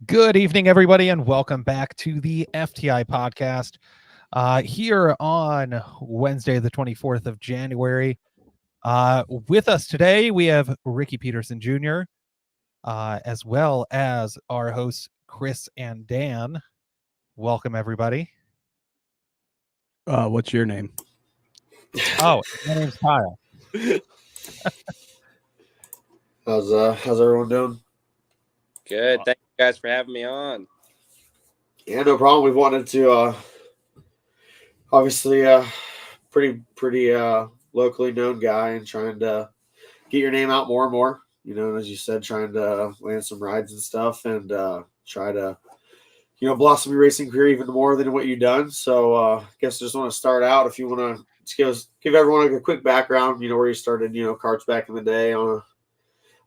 Good evening, everybody, and welcome back to the FTI podcast. Here on Wednesday, the 24th of January. With us today, we have Ricky Peterson Jr., as well as our hosts, Chris and Dan. Welcome, everybody. What's your name? Oh, my name's Kyle. How's everyone doing? Good. Thank you guys for having me on. Yeah, no problem. We wanted to obviously pretty locally known guy and trying to get your name out more and more. You know, as you said, trying to land some rides and stuff and try to blossom your racing career even more than what you've done. So I guess I just want to start out if you want to give everyone a quick background. You know, where you started. You know, karts back in the day on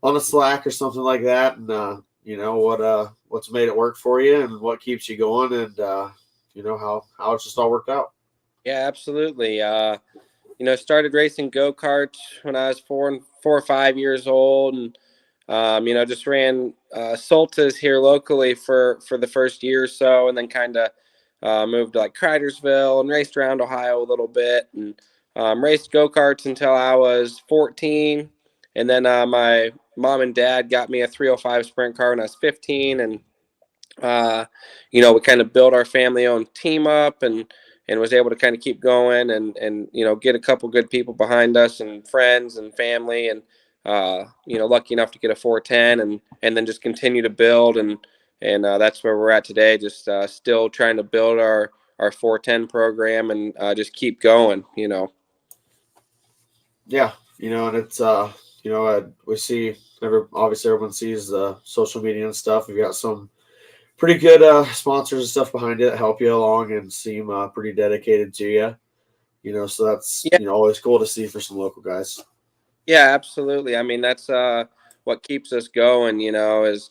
a Slack or something like that, and what's made it work for you and what keeps you going, and how it's just all worked out. Yeah, absolutely. Started racing go-karts when I was 4 or 5 years old, and just ran Sultas here locally for the first year or so, and then kind of moved to like Cridersville and raced around Ohio a little bit, and raced go-karts until I was 14, and then my mom and dad got me a 305 sprint car when I was 15, and we kind of built our family-owned team up and was able to kind of keep going and get a couple good people behind us and friends and family, and lucky enough to get a 410 and then just continue to build, and that's where we're at today, just still trying to build our 410 program and just keep going. Yeah, and it's we see obviously everyone sees the social media and stuff. We've got some pretty good sponsors and stuff behind it that help you along and seem pretty dedicated to you. So that's always cool to see for some local guys. Yeah, absolutely. I mean, that's what keeps us going, is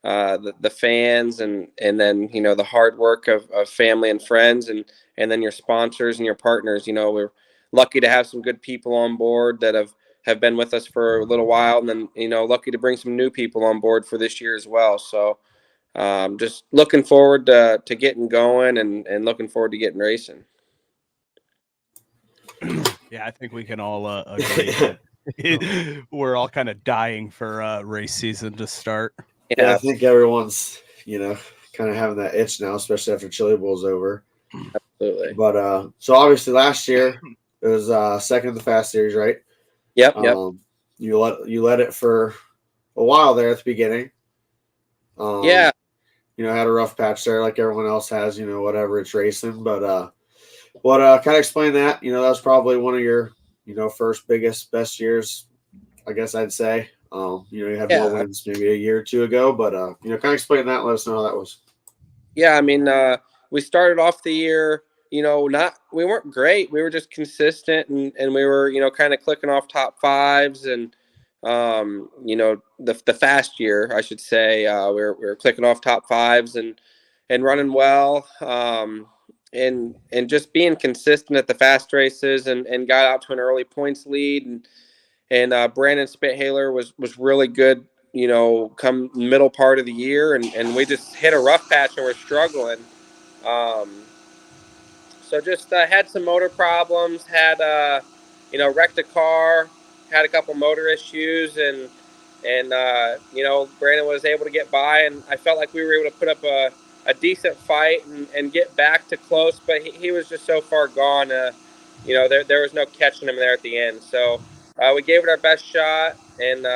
the fans and then, the hard work of family and friends and then your sponsors and your partners. We're lucky to have some good people on board that have been with us for a little while, and then, lucky to bring some new people on board for this year as well. So just looking forward to getting going and looking forward to getting racing. Yeah, I think we can all agree that we're all kind of dying for race season to start. Yeah, I think everyone's kind of having that itch now, especially after Chili Bowl's over. Absolutely. But so obviously last year it was second in the Fast Series, right? Yep. You led it for a while there at the beginning. Yeah. Had a rough patch there like everyone else has, whatever, it's racing. But kind of explain that. That was probably one of your, first best years, I guess I'd say. You had more wins maybe a year or two ago, but kind of explain that and let us know how that was. Yeah, I mean, we started off the year, we weren't great. We were just consistent and we were, kind of clicking off top fives and the fast year, I should say, we were clicking off top fives and running well, and just being consistent at the fast races and got out to an early points lead, and Brandon Spithaler was really good, come middle part of the year, and we just hit a rough patch and we're struggling. So just had some motor problems, had wrecked a car, had a couple motor issues, and Brandon was able to get by, and I felt like we were able to put up a decent fight and get back to close, but he was just so far gone. There was no catching him there at the end. So we gave it our best shot, and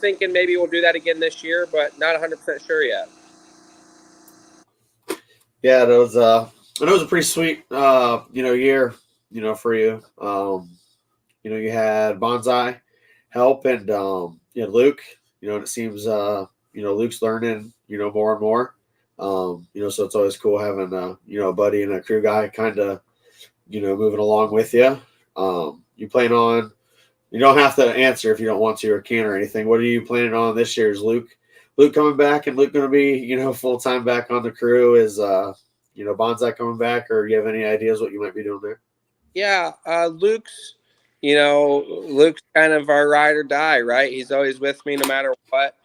thinking maybe we'll do that again this year, but not 100% sure yet. Yeah, it was a pretty sweet year, for you. You had Bonsai help and you had Luke, and it seems Luke's learning, more and more. So it's always cool having a buddy and a crew guy kind of, moving along with you. You plan on, you don't have to answer if you don't want to or can or anything. What are you planning on this year? Is Luke coming back and Luke going to be, full time back on the crew? Is Bonsai coming back, or do you have any ideas what you might be doing there? Yeah, Luke's kind of our ride or die, right? He's always with me no matter what.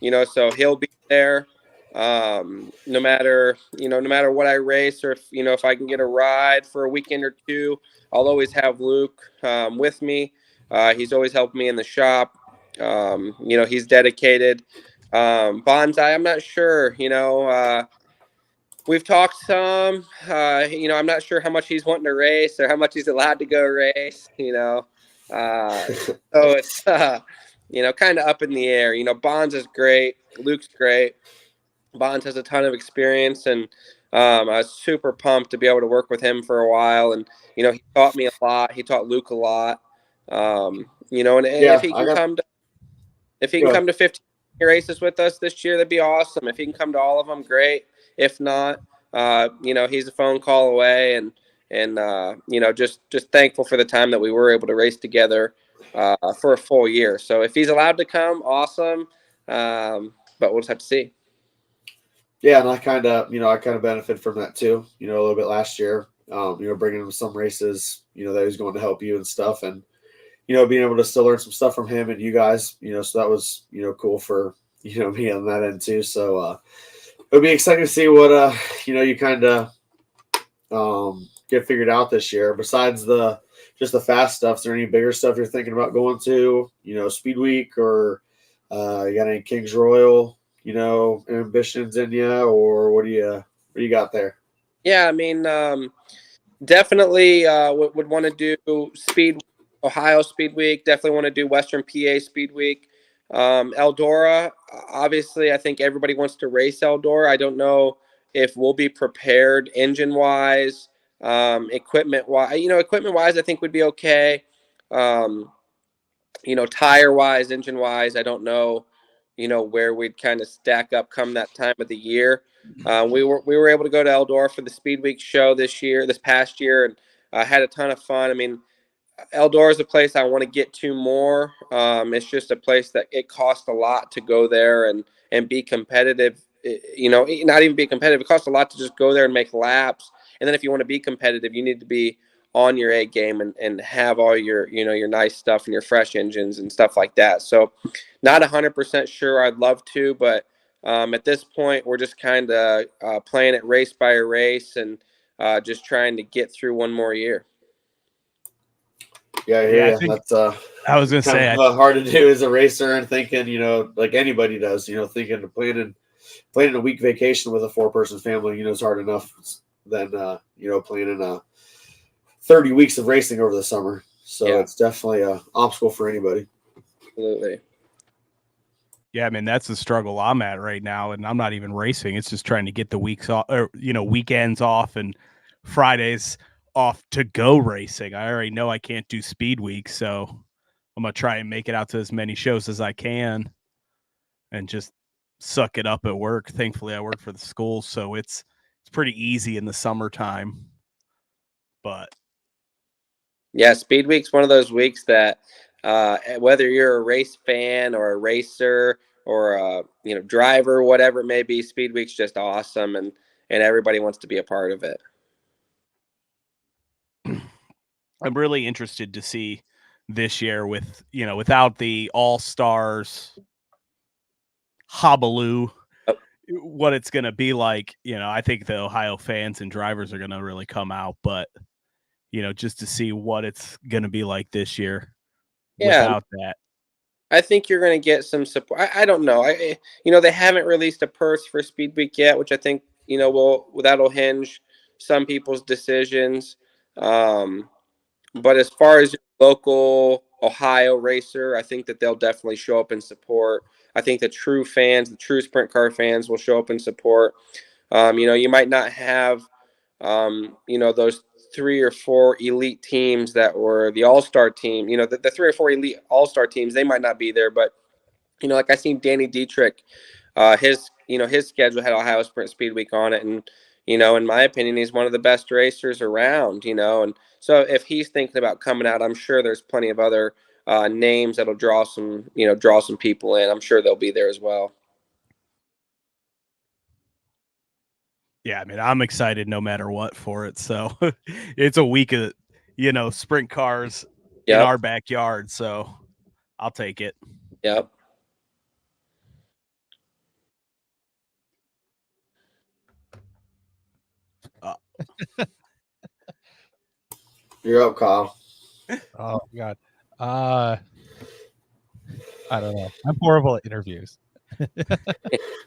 so he'll be there. No matter what I race, or if I can get a ride for a weekend or two, I'll always have Luke with me. He's always helped me in the shop. He's dedicated. Bonsai, I'm not sure. We've talked some. I'm not sure how much he's wanting to race or how much he's allowed to go race. So it's kind of up in the air. Bonds is great. Luke's great. Bonds has a ton of experience, and I was super pumped to be able to work with him for a while. And he taught me a lot. He taught Luke a lot. And if he can come to 15 races with us this year, that'd be awesome. If he can come to all of them, great. If not, he's a phone call away, and just thankful for the time that we were able to race together for a full year. So if he's allowed to come, awesome. But we'll just have to see. Yeah, and I kind of benefit from that too. A little bit last year. Bringing him some races. That he's going to help you and stuff, and being able to still learn some stuff from him and you guys. So that was cool for me on that end too. So it'll be exciting to see what you kind of get figured out this year. Besides just the fast stuff, is there any bigger stuff you're thinking about going to? Speed Week, or you got any Kings Royal ambitions in you, or what do you got there? Yeah, I mean, definitely would want to do Ohio Speed Week. Definitely want to do Western PA Speed Week. Eldora, obviously, I think everybody wants to race Eldora. I don't know if we'll be prepared engine wise, equipment wise. Equipment wise, I think would be okay. Tire wise, engine wise, I don't know. Where we'd kind of stack up come that time of the year. We were able to go to Eldora for the Speed Week show this past year, and had a ton of fun. I mean, Eldora is a place I want to get to more. It's just a place that it costs a lot to go there and be competitive. Not even be competitive. It costs a lot to just go there and make laps. And then if you want to be competitive, you need to be on your A game and have all your your nice stuff and your fresh engines and stuff like that. So, not 100% sure. I'd love to, but at this point, we're just kind of playing it race by race and just trying to get through one more year. Yeah, that's I was gonna say hard to do as a racer, and thinking like anybody does, thinking of planning a week vacation with a 4-person family, is hard enough than planning 30 weeks of racing over the summer. So yeah. It's definitely an obstacle for anybody. Absolutely. Yeah, I mean, that's the struggle I'm at right now, and I'm not even racing. It's just trying to get the weeks off, or weekends off and Fridays off to go racing. I already know I can't do Speed Week, so I'm gonna try and make it out to as many shows as I can and just suck it up at work. Thankfully, I work for the school, so it's pretty easy in the summertime. But yeah, Speed Week's one of those weeks that whether you're a race fan or a racer or a driver, whatever it may be, Speed Week's just awesome, and everybody wants to be a part of it. I'm really interested to see this year with without the all-stars hobbaloo, what it's going to be like. I think the Ohio fans and drivers are going to really come out, but just to see what it's going to be like this year without that. I think you're going to get some support. I don't know. They haven't released a purse for Speed Week yet, which I think, that'll hinge some people's decisions. But as far as local Ohio racer, I think that they'll definitely show up and support. I think the true sprint car fans will show up and support. You might not have, those 3 or 4 elite teams that were the all-star team, the 3 or 4 elite all-star teams, they might not be there, but, like I seen Danny Dietrich, his schedule had Ohio Sprint Speed Week on it. And, in my opinion, he's one of the best racers around, and so if he's thinking about coming out, I'm sure there's plenty of other names that'll draw some people in. I'm sure they'll be there as well. Yeah, I mean, I'm excited no matter what for it. So it's a week of, sprint cars in our backyard. So I'll take it. Yep. You're up, Kyle. Oh God. I don't know. I'm horrible at interviews.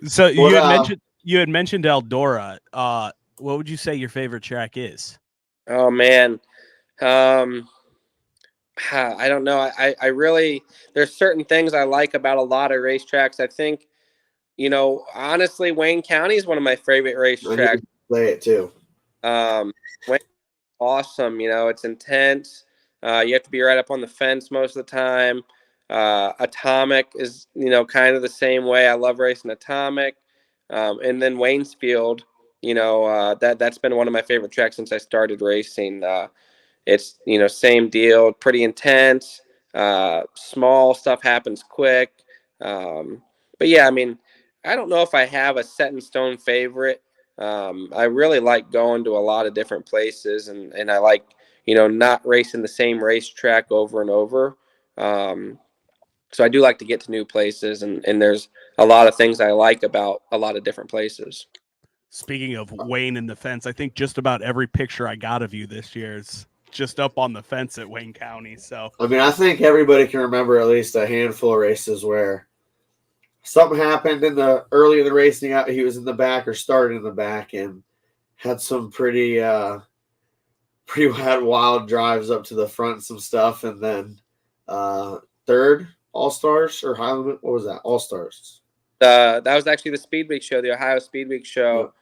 So What, you had mentioned Eldora. What would you say your favorite track is? Oh man. I don't know. I really, there's certain things I like about a lot of racetracks. I think, honestly, Wayne County is one of my favorite I need racetracks. to play it too. Wayne, awesome. It's intense. You have to be right up on the fence most of the time. Atomic is, kind of the same way. I love racing Atomic. And then Waynesfield, that's been one of my favorite tracks since I started racing. It's, same deal, pretty intense. Small stuff happens quick. But yeah, I mean, I don't know if I have a set in stone favorite. I really like going to a lot of different places, and I like, not racing the same racetrack over and over. So I do like to get to new places, and there's a lot of things I like about a lot of different places. Speaking of Wayne and the fence, I think just about every picture I got of you this year is just up on the fence at Wayne County. So I mean, I think everybody can remember at least a handful of races where something happened early in the racing. He was in the back or started in the back and had some pretty wild drives up to the front, some stuff, and then third All Stars or Highland. What was that? All Stars. That was actually the Speed Week show, the Ohio Speed Week show.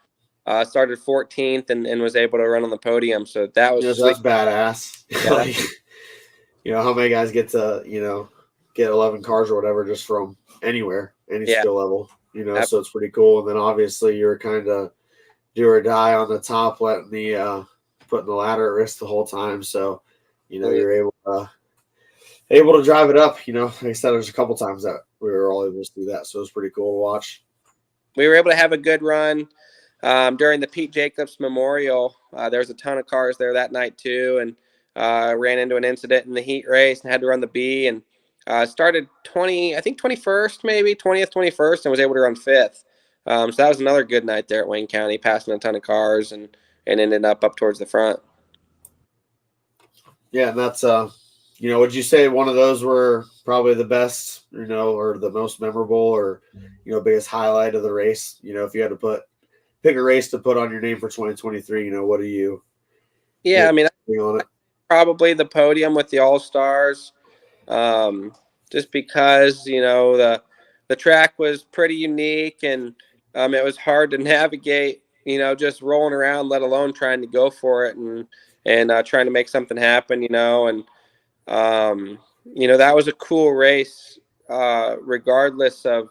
Started 14th and was able to run on the podium. So that was that's badass. Yeah, like, how many guys get to, get 11 cars or whatever just from anywhere, any skill level, so it's pretty cool. And then obviously you're kind of do or die on the top, letting putting the ladder at risk the whole time. So, you're able to drive it up. Like I said, there's a couple times that we were all able to do that. So it was pretty cool to watch. We were able to have a good run during the Pete Jacobs Memorial. There was a ton of cars there that night too, and ran into an incident in the heat race and had to run the B, and started 21st, maybe 20th, 21st, and was able to run 5th. So that was another good night there at Wayne County, passing a ton of cars and ended up towards the front. Yeah, and that's would you say one of those were probably the best, or the most memorable, or biggest highlight of the race? If you had to pick a race to put on your name for 2023, what do you? Yeah, I mean, on it? Probably the podium with the All Stars, just because the track was pretty unique, and it was hard to navigate. Just rolling around, let alone trying to go for it and trying to make something happen. And that was a cool race, regardless of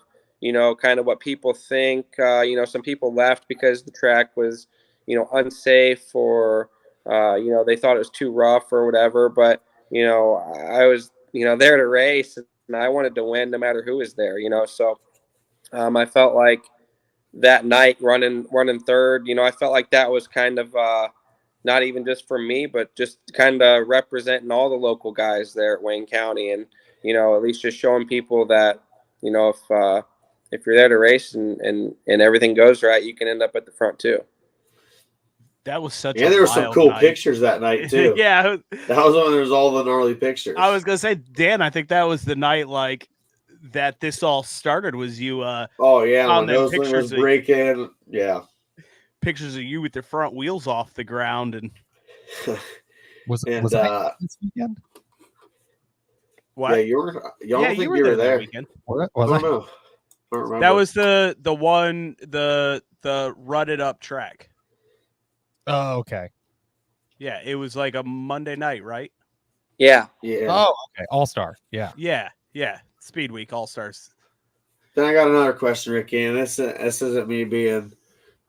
kind of what people think. Some people left because the track was unsafe, or they thought it was too rough or whatever. But I was there to race, and I wanted to win no matter who was there. So I felt like that night running third, I felt like that was kind of not even just for me, but just kind of representing all the local guys there at Wayne County, and at least just showing people that if you're there to race and everything goes right, you can end up at the front too. That was such there were some cool pictures that night too. Yeah, that was when there was all the gnarly pictures. I was gonna say, Dan, I think that was the night that this all started. Was you? Oh yeah, when those was breaking. Yeah, pictures of you with your front wheels off the ground, and was that this weekend? What? Yeah, you were. Y'all don't think you were there? Weekend. I don't know. I don't remember. That was the one the rutted up track. Oh, okay. Yeah, it was like a Monday night, right? Yeah. Oh, okay. All Star. Yeah. Speed Week All Stars. Then I got another question, Ricky, and this isn't me being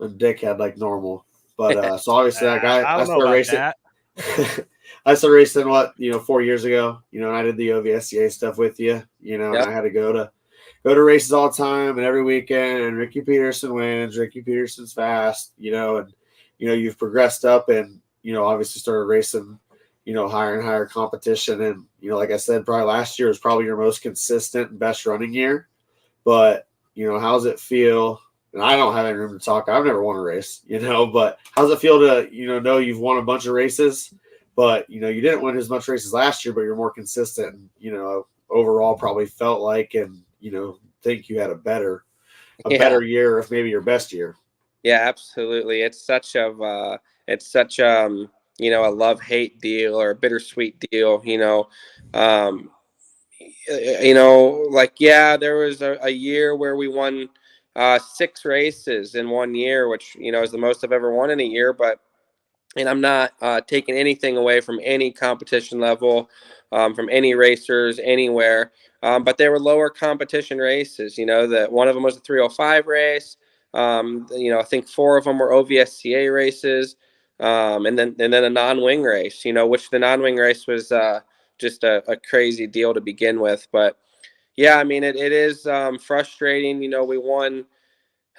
a dickhead like normal, but so obviously I started racing. I started racing 4 years ago, and I did the OVSCA stuff with you, and I had to go to races all the time and every weekend, and Ricky Peterson wins. Ricky Peterson's fast, and you've progressed up and obviously started racing higher and higher competition, and like I said, probably last year was probably your most consistent and best running year. But how does it feel and I don't have any room to talk. I've never won a race, but how's it feel to, know you've won a bunch of races, but, you didn't win as much races last year, but you're more consistent and, overall probably felt like, and, think you had a better year, if maybe your best year. Yeah, absolutely. It's such a love-hate deal or a bittersweet deal, there was a year where we won 6 races in one year, which, is the most I've ever won in a year. And I'm not taking anything away from any competition level, from any racers anywhere. But they were lower competition races. That one of them was a 305 race. I think 4 of them were OVSCA races, and then a non-wing race. Which the non-wing race was just a crazy deal to begin with. But yeah, I mean, it is frustrating. We won.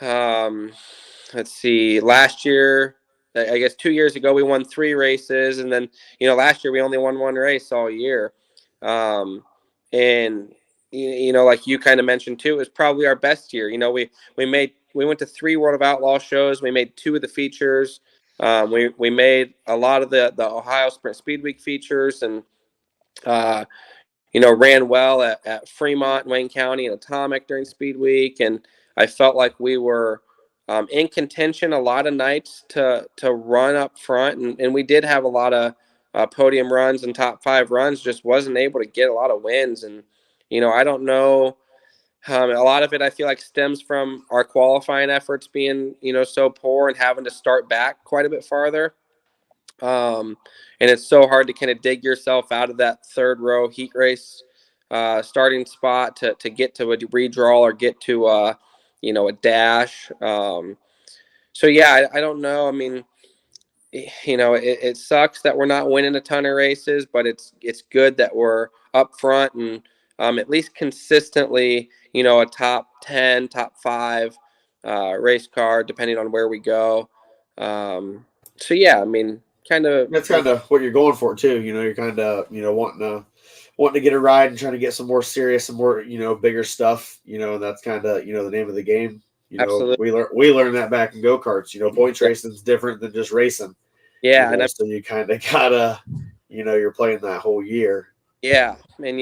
Let's see, last year, I guess 2 years ago, we won 3 races. And then, last year we only won 1 race all year. And, like you kind of mentioned too, it was probably our best year. We went to 3 World of Outlaw shows. We made 2 of the features. We made a lot of the Ohio Sprint Speed Week features, and, ran well at Fremont, Wayne County, and Atomic during Speed Week. And I felt like we were in contention a lot of nights to run up front. And we did have a lot of podium runs and top 5 runs, just wasn't able to get a lot of wins. And, I don't know. A lot of it, I feel like, stems from our qualifying efforts being, so poor and having to start back quite a bit farther. And it's so hard to kind of dig yourself out of that 3rd row heat race starting spot to get to a redraw or get to a dash. So yeah, I don't know. I mean, it sucks that we're not winning a ton of races, but it's good that we're up front and at least consistently, a top 10, top 5 race car, depending on where we go. So yeah, I mean, that's kind of what you're going for too. You're kind of, wanting to get a ride and trying to get some more serious and more, bigger stuff, and that's kind of, the name of the game. Absolutely. We learned that back in go-karts, points racing is different than just racing. Yeah. And so you kind of gotta, you're playing that whole year. Yeah. And,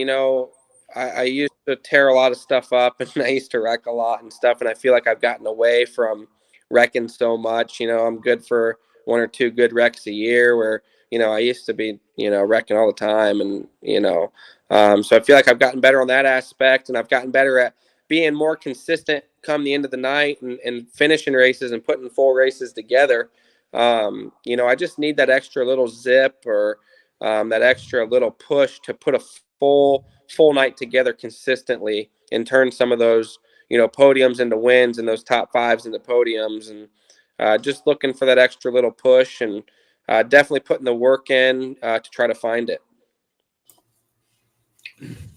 I used to tear a lot of stuff up, and I used to wreck a lot and stuff. And I feel like I've gotten away from wrecking so much. I'm good for 1 or 2 good wrecks a year, where, I used to be, wrecking all the time. And, so I feel like I've gotten better on that aspect, and I've gotten better at being more consistent come the end of the night and finishing races and putting full races together. I just need that extra little zip or that extra little push to put a full night together consistently and turn some of those, podiums into wins and those top 5s into podiums. And just looking for that extra little push, and definitely putting the work in to try to find it.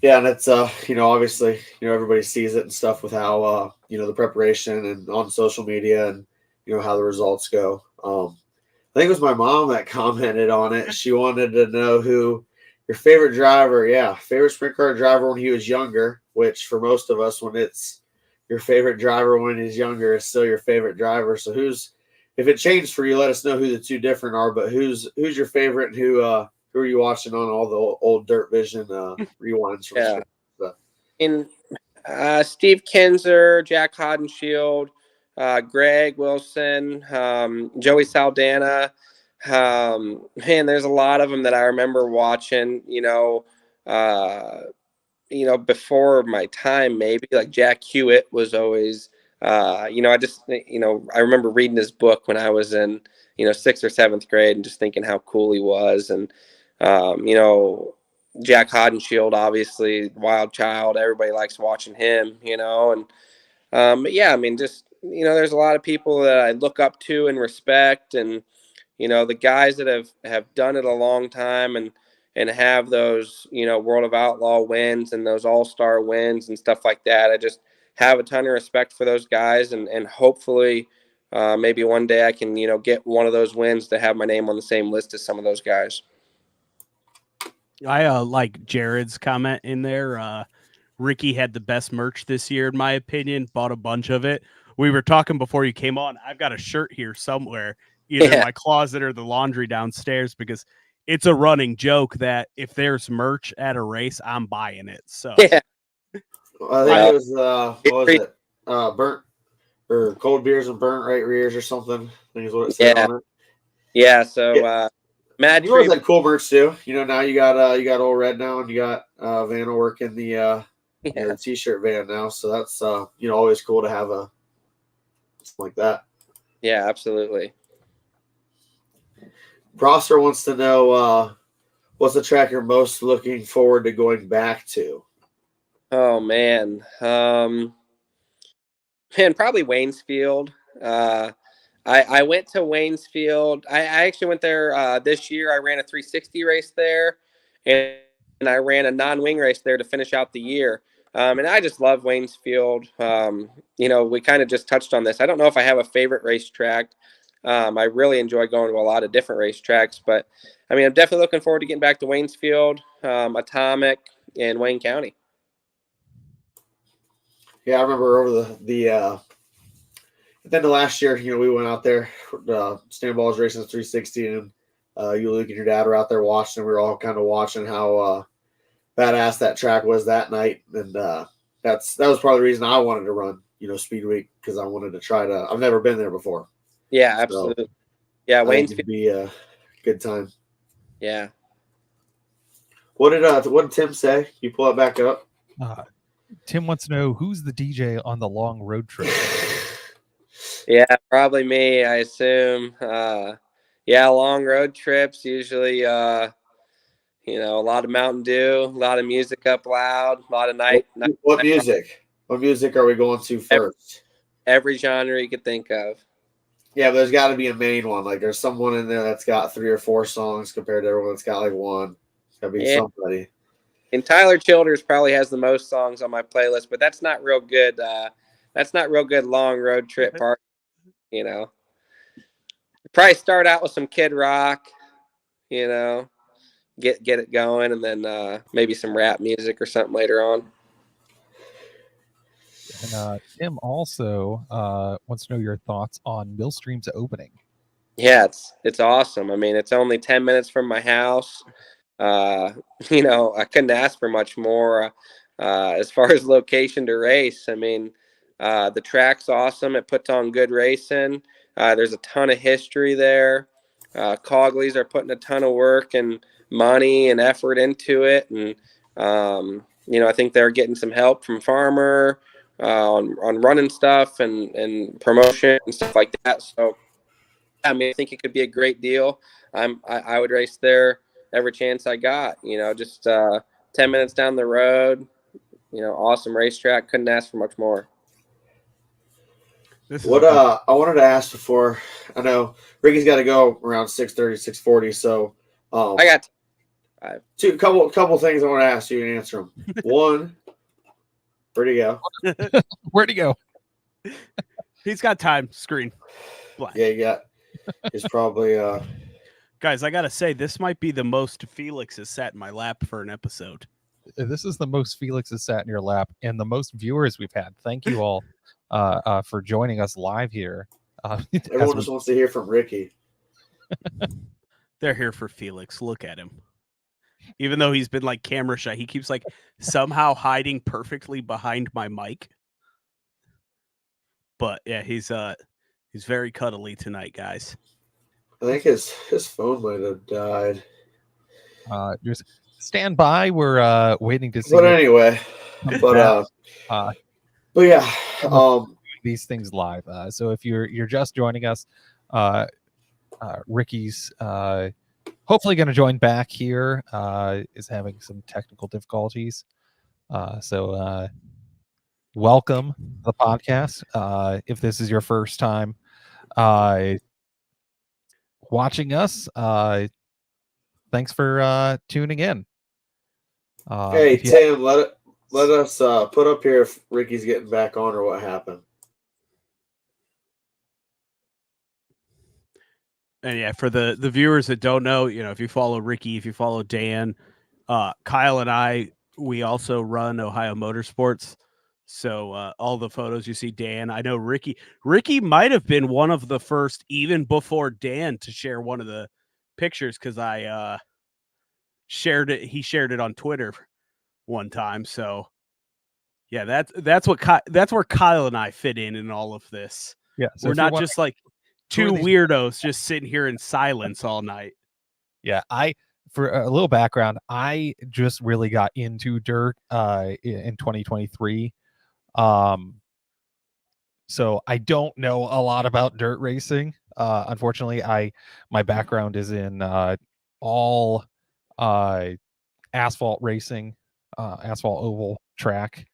Yeah, and it's obviously, everybody sees it and stuff with how the preparation and on social media and how the results go. I think it was my mom that commented on it. She wanted to know who your favorite driver, favorite sprint car driver when he was younger, which for most of us, when it's your favorite driver when he's younger, is still your favorite driver. So if it changed for you, let us know who the 2 different are, but who's your favorite, and who are you watching on all the old Dirt Vision rewinds? Yeah. In Steve Kinzer, Jack Hodenshield, Greg Wilson, Joey Saldana. Man, there's a lot of them that I remember watching, before my time, maybe like Jack Hewitt was always, I remember reading his book when I was in, 6th or 7th grade and just thinking how cool he was. And, Jack Hodenshield, obviously wild child. Everybody likes watching him, and, but yeah, I mean, just, there's a lot of people that I look up to and respect, and, the guys that have done it a long time and have those, World of Outlaw wins and those all-star wins and stuff like that. I just have a ton of respect for those guys, and hopefully maybe one day I can, get one of those wins to have my name on the same list as some of those guys. I like Jared's comment in there. Ricky had the best merch this year, in my opinion, bought a bunch of it. we were talking before you came on. I've got a shirt here somewhere, either in my closet or the laundry downstairs, because it's a running joke that if there's merch at a race, I'm buying it. So Yeah. I think it was what was it? Burnt or cold beers and burnt right rears or something. I think is what it said on it. Yeah. So Mad You always Tree. had cool merch too. Now you got Old Red now, and you got Vanna working the the t-shirt van now. So that's always cool to have a something like that. Yeah, absolutely. Prosser wants to know what's the track you're most looking forward to going back to? Oh man. Probably Waynesfield. I went to Waynesfield. I actually went there this year. I ran a 360 race there, and I ran a non-wing race there to finish out the year. And I just love Waynesfield. We kind of just touched on this. I don't know if I have a favorite racetrack. I really enjoy going to a lot of different racetracks, but I mean, I'm definitely looking forward to getting back to Waynesfield, Atomic, and Wayne County. Yeah, I remember over the at the end of last year, we went out there. Stanball was racing the 360, and you, Luke, and your dad were out there watching. And we were all kind of watching how badass that track was that night, and that was part of the reason I wanted to run, Speed Week, because I wanted to try to. I've never been there before. Yeah, absolutely. So, yeah, Waynesfield would be a good time. Yeah. What did Tim say? You pull it back up. Tim wants to know who's the DJ on the long road trip. Yeah, probably me, I assume. Long road trips, usually, a lot of Mountain Dew, a lot of music up loud, a lot of night. What music? What music are we going to first? Every genre you could think of. Yeah, but there's got to be a main one. Like, there's someone in there that's got 3 or 4 songs compared to everyone that's got like one. It's got to be somebody. And Tyler Childers probably has the most songs on my playlist, but that's not real good. That's not real good long road trip party. Probably start out with some Kid Rock, get it going, and then maybe some rap music or something later on. And Tim also wants to know your thoughts on Millstream's opening. Yeah, it's awesome. I mean, it's only 10 minutes from my house. I couldn't ask for much more as far as location to race. I mean, the track's awesome. It puts on good racing. There's a ton of history there. Cogleys are putting a ton of work and money and effort into it. And, I think they're getting some help from Farmer on running stuff and promotion and stuff like that. So, I mean, I think it could be a great deal. I would race there every chance I got, just 10 minutes down the road, awesome racetrack. Couldn't ask for much more. I wanted to ask before, I know Ricky's got to go around 6:30, 6:40. So I got couple things I want to ask you and answer them. One, where'd he go? Where'd he go? He's got time. Screen black. Yeah, he got. He's probably. Guys, I gotta say, this might be the most Felix has sat in my lap for an episode. This is the most Felix has sat in your lap and the most viewers we've had. Thank you all for joining us live here. Everyone just wants to hear from Ricky. They're here for Felix. Look at him. Even though he's been like camera shy, he keeps like somehow hiding perfectly behind my mic. But yeah, he's very cuddly tonight, guys. I think his phone might have died. Just stand by. We're waiting to see. But anyway, but yeah, these things live. So if you're just joining us, Ricky's hopefully going to join back here. Is having some technical difficulties. So welcome to the podcast. If this is your first time watching us, thanks for tuning in. Hey Tim, let us put up here if Ricky's getting back on or what happened. And yeah, for the viewers that don't know, if you follow Ricky, if you follow Dan, Kyle and I, we also run Ohio Motorsports. So all the photos you see, Dan, I know Ricky might have been one of the first, even before Dan, to share one of the pictures, because I shared it. He shared it on Twitter one time. So yeah, that's where Kyle and I fit in all of this. Yeah, so we're if you're not just like who are two these- weirdos just sitting here in silence all night. Yeah, for a little background, I just really got into dirt in 2023. So I don't know a lot about dirt racing. Unfortunately, my background is in all asphalt racing, asphalt oval track,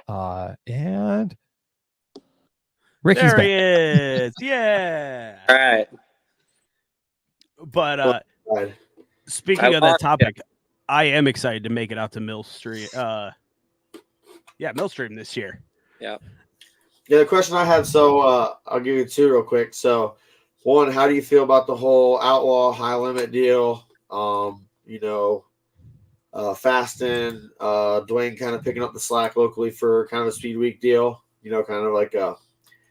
and Ricky's There he back. is. Yeah. All right. But Right. speaking I of that lost topic, I am excited to make it out to Millstream. Millstream this year. Yeah. Yeah, the question I had, so I'll give you two real quick. So, one, how do you feel about the whole outlaw high limit deal? Faston, Dwayne kind of picking up the slack locally for kind of a speed week deal. Kind of like a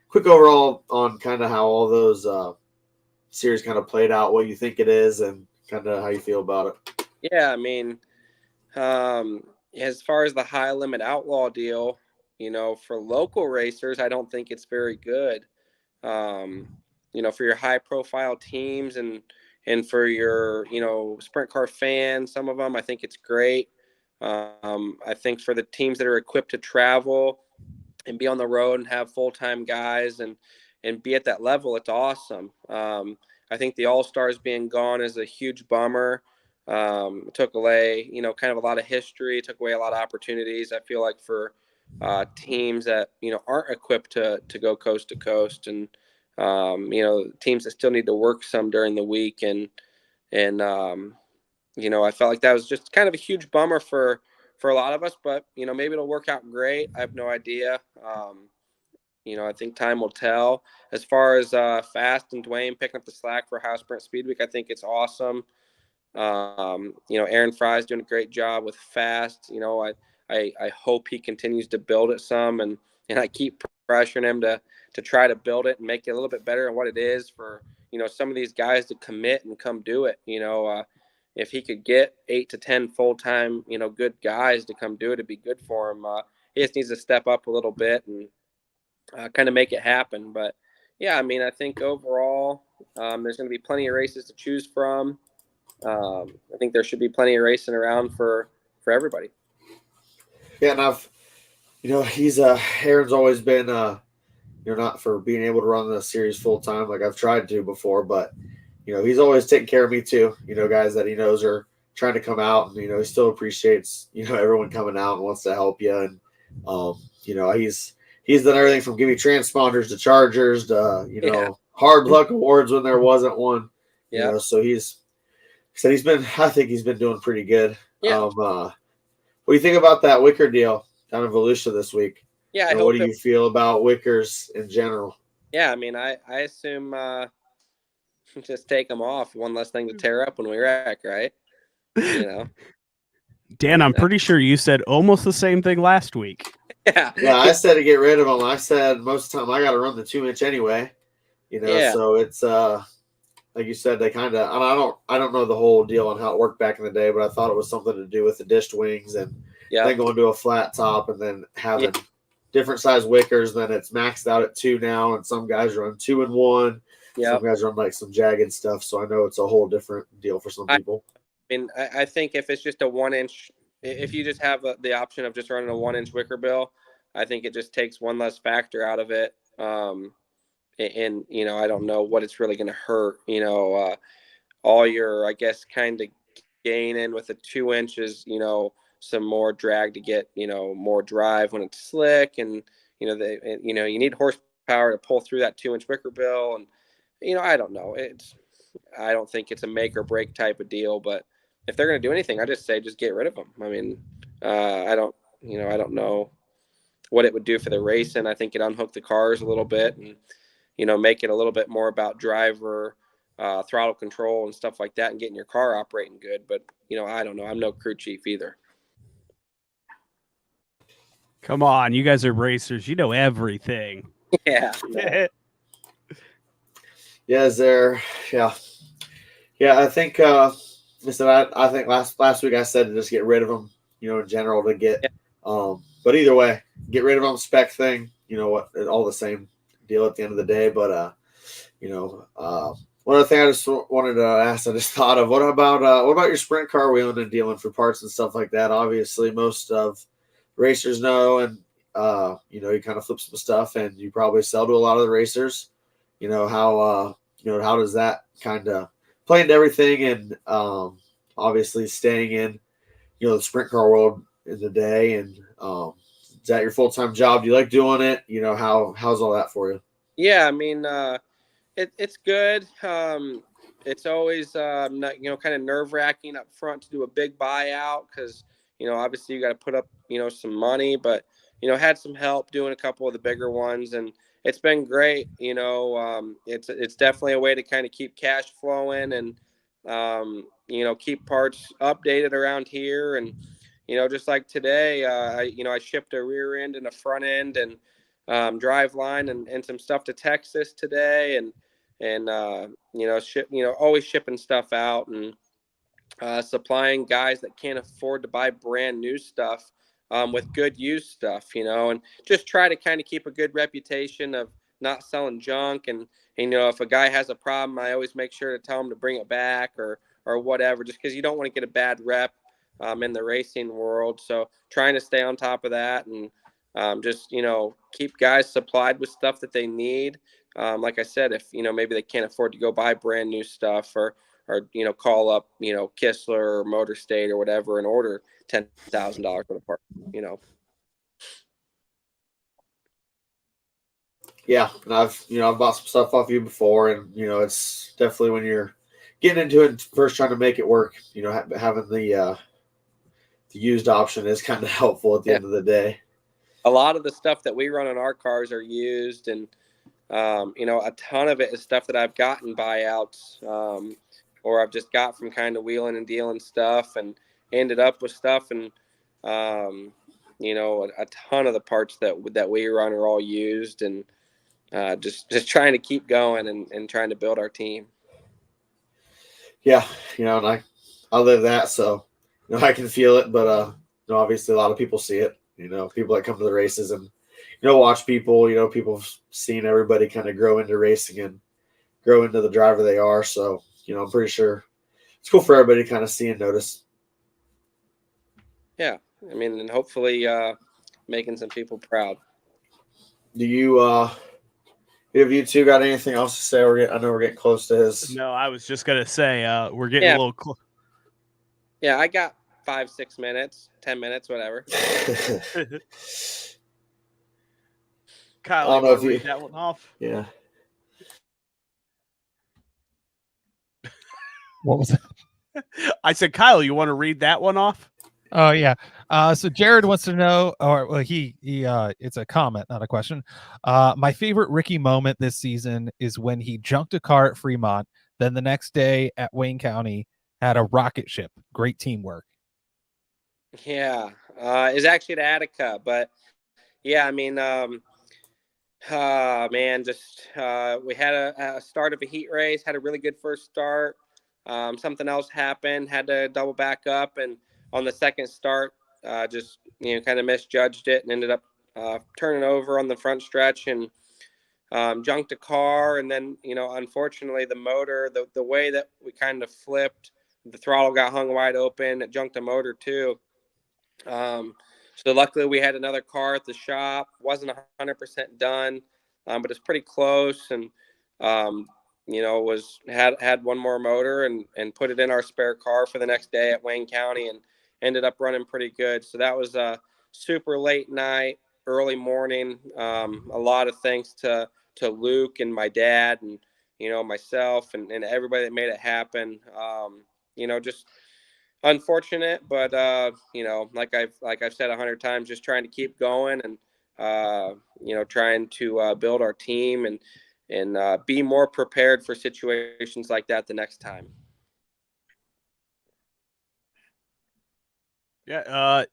quick overall on kind of how all those series kind of played out, what you think it is, and kind of how you feel about it. Yeah, I mean, as far as the high limit outlaw deal, for local racers, I don't think it's very good. For your high profile teams and for your, sprint car fans, some of them, I think it's great. I think for the teams that are equipped to travel and be on the road and have full-time guys and be at that level, it's awesome. I think the All-Stars being gone is a huge bummer. It took away, kind of a lot of history, took away a lot of opportunities. I feel like for teams that, aren't equipped to go coast to coast and, teams that still need to work some during the week. And I felt like that was just kind of a huge bummer for a lot of us, but, maybe it'll work out great. I have no idea. I think time will tell. As far as Fast and Dwayne picking up the slack for House Sprint Speed Week, I think it's awesome. Aaron Fry's doing a great job with Fast. I hope he continues to build it some, and I keep pressuring him to try to build it and make it a little bit better than what it is for, some of these guys to commit and come do it. If he could get 8 to 10 full-time, good guys to come do it, it'd be good for him. He just needs to step up a little bit and kind of make it happen. But yeah, I mean, I think overall, there's going to be plenty of races to choose from. I think there should be plenty of racing around for everybody. Yeah, and he's Aaron's always been not for being able to run the series full time like I've tried to before, but he's always taking care of me too. Guys that he knows are trying to come out, and he still appreciates everyone coming out and wants to help you. And he's done everything from giving transponders to chargers to hard luck awards when there wasn't one. Yeah. So I think he's been doing pretty good. Yeah. What do you think about that Wicker deal down in Volusia this week? Yeah. What do you feel about Wickers in general? Yeah, I mean, I assume just take them off. One less thing to tear up when we wreck, right? Dan, I'm pretty sure you said almost the same thing last week. Yeah. Yeah, I said to get rid of them. I said most of the time I got to run the 2-inch anyway. So it's like you said, they kind of. I don't know the whole deal on how it worked back in the day, but I thought it was something to do with the dished wings and then going to a flat top and then having different size Wickers. Then it's maxed out at 2 now, and some guys run 2 and 1. Some guys run like some jagged stuff. So I know it's a whole different deal for some people. I mean, I think if it's just a 1-inch, if you just have the option of just running a 1-inch Wicker bill, I think it just takes one less factor out of it. And I don't know what it's really going to hurt. All your, I guess, kind of gaining with the 2 inches, some more drag to get, more drive when it's slick, and you need horsepower to pull through that 2-inch Wicker bill, and I don't know. I don't think it's a make or break type of deal, but if they're going to do anything, I just say just get rid of them. I mean, I don't know what it would do for the racing. I think it unhooked the cars a little bit and make it a little bit more about driver throttle control and stuff like that and getting your car operating good. But I don't know. I'm no crew chief either. Come on, you guys are racers. You know everything. Yeah. Yeah, is there? Yeah, yeah. I think. Listen, I think last week I said to just get rid of them. In general to get. But either way, get rid of them. Spec thing. You know what? All the same deal at the end of the day. But one other thing I just wanted to ask, I just thought of what about your sprint car wheeling and dealing for parts and stuff like that? Obviously, most of racers know, and you kind of flip some stuff, and you probably sell to a lot of the racers. How does that kind of play into everything, and obviously staying in the sprint car world in the day, and is that your full-time job? Do you like doing it? How's all that for you? Yeah, I mean, it's good. It's always not, kind of nerve-wracking up front to do a big buyout because obviously you got to put up some money, but had some help doing a couple of the bigger ones, and it's been great. It's definitely a way to kind of keep cash flowing and keep parts updated around here. And just like today, I shipped a rear end and a front end and drive line and some stuff to Texas today, and always shipping stuff out and supplying guys that can't afford to buy brand new stuff with good used stuff, and just try to kind of keep a good reputation of not selling junk. And if a guy has a problem, I always make sure to tell him to bring it back or whatever, just because you don't want to get a bad rep in the racing world. So trying to stay on top of that and just keep guys supplied with stuff that they need. Like I said, if maybe they can't afford to go buy brand new stuff or call up Kistler or Motor State or whatever and order $10,000 for the part. Yeah, and I've bought some stuff off you before, and it's definitely when you're getting into it and first trying to make it work. Having the used option is kind of helpful at the end of the day. A lot of the stuff that we run on our cars are used, and a ton of it is stuff that I've gotten buyouts or I've just got from kind of wheeling and dealing stuff and ended up with stuff. And a ton of the parts that we run are all used, and just trying to keep going and trying to build our team. Yeah, and I live that, so I can feel it. But obviously a lot of people see it. People that come to the races and watch people. People seeing everybody kind of grow into racing and grow into the driver they are. So I'm pretty sure it's cool for everybody to kind of see and notice. Yeah, I mean, and hopefully making some people proud. Do you have you two got anything else to say? I know we're getting close to his. No, I was just gonna say we're getting a little close. Yeah, I got 5-6 minutes, 10 minutes, whatever. Kyle, you want to read that one off? Yeah. What was it? I said, Kyle, you want to read that one off? Oh yeah. So Jared wants to know, or well, he it's a comment, not a question. My favorite Ricky moment this season is when he junked a car at Fremont, then the next day at Wayne County had a rocket ship. Great teamwork. Yeah, it's actually at Attica, but yeah, I mean, man, just we had a start of a heat race, had a really good first start. Something else happened, had to double back up, and on the second start, just kind of misjudged it and ended up turning over on the front stretch and junked a car. And then unfortunately, the motor, the way that we kind of flipped, the throttle got hung wide open. It junked the motor too. So luckily we had another car at the shop. Wasn't 100% done, but it's pretty close. And had one more motor and put it in our spare car for the next day at Wayne County and ended up running pretty good. So that was a super late night, early morning. A lot of thanks to Luke and my dad and myself and everybody that made it happen. Just unfortunate, but like I've said 100 times, just trying to keep going and trying to build our team and be more prepared for situations like that the next time. Yeah.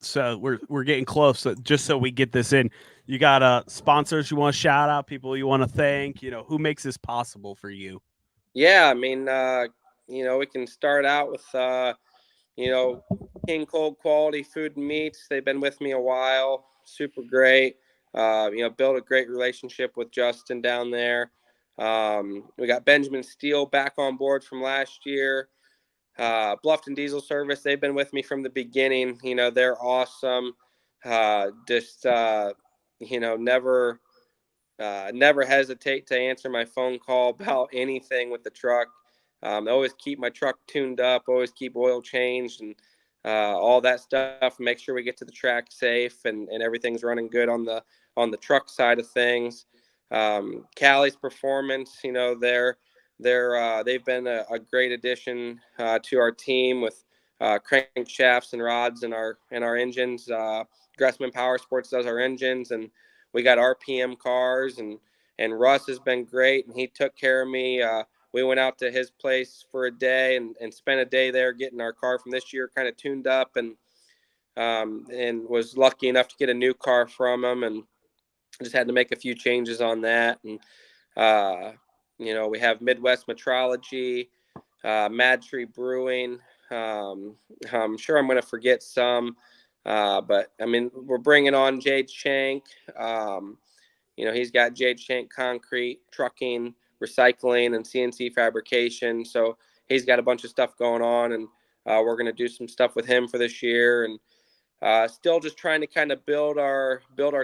So we're getting close. So just so we get this in, you got sponsors you want to shout out, people you want to thank. Who makes this possible for you? Yeah, I mean, we can start out with King Cold Quality Food and Meats. They've been with me a while. Super great. Built a great relationship with Justin down there. We got Benjamin Steele back on board from last year. Bluffton Diesel Service, they've been with me from the beginning. They're awesome. Never hesitate to answer my phone call about anything with the truck. I always keep my truck tuned up, always keep oil changed and all that stuff. Make sure we get to the track safe and everything's running good on the truck side of things. Callie's Performance, they've been a great addition to our team with crankshafts and rods in our engines. Gressman Power Sports does our engines, and we got RPM cars, and Russ has been great, and he took care of me. We went out to his place for a day and spent a day there getting our car from this year kind of tuned up, and was lucky enough to get a new car from him, and just had to make a few changes on that. And we have Midwest Metrology, Mad Tree Brewing. I'm sure I'm going to forget some, but I mean, we're bringing on Jade Shank. He's got Jade Shank Concrete, Trucking, Recycling, and CNC Fabrication. So he's got a bunch of stuff going on, and we're going to do some stuff with him for this year. And still just trying to kind of build our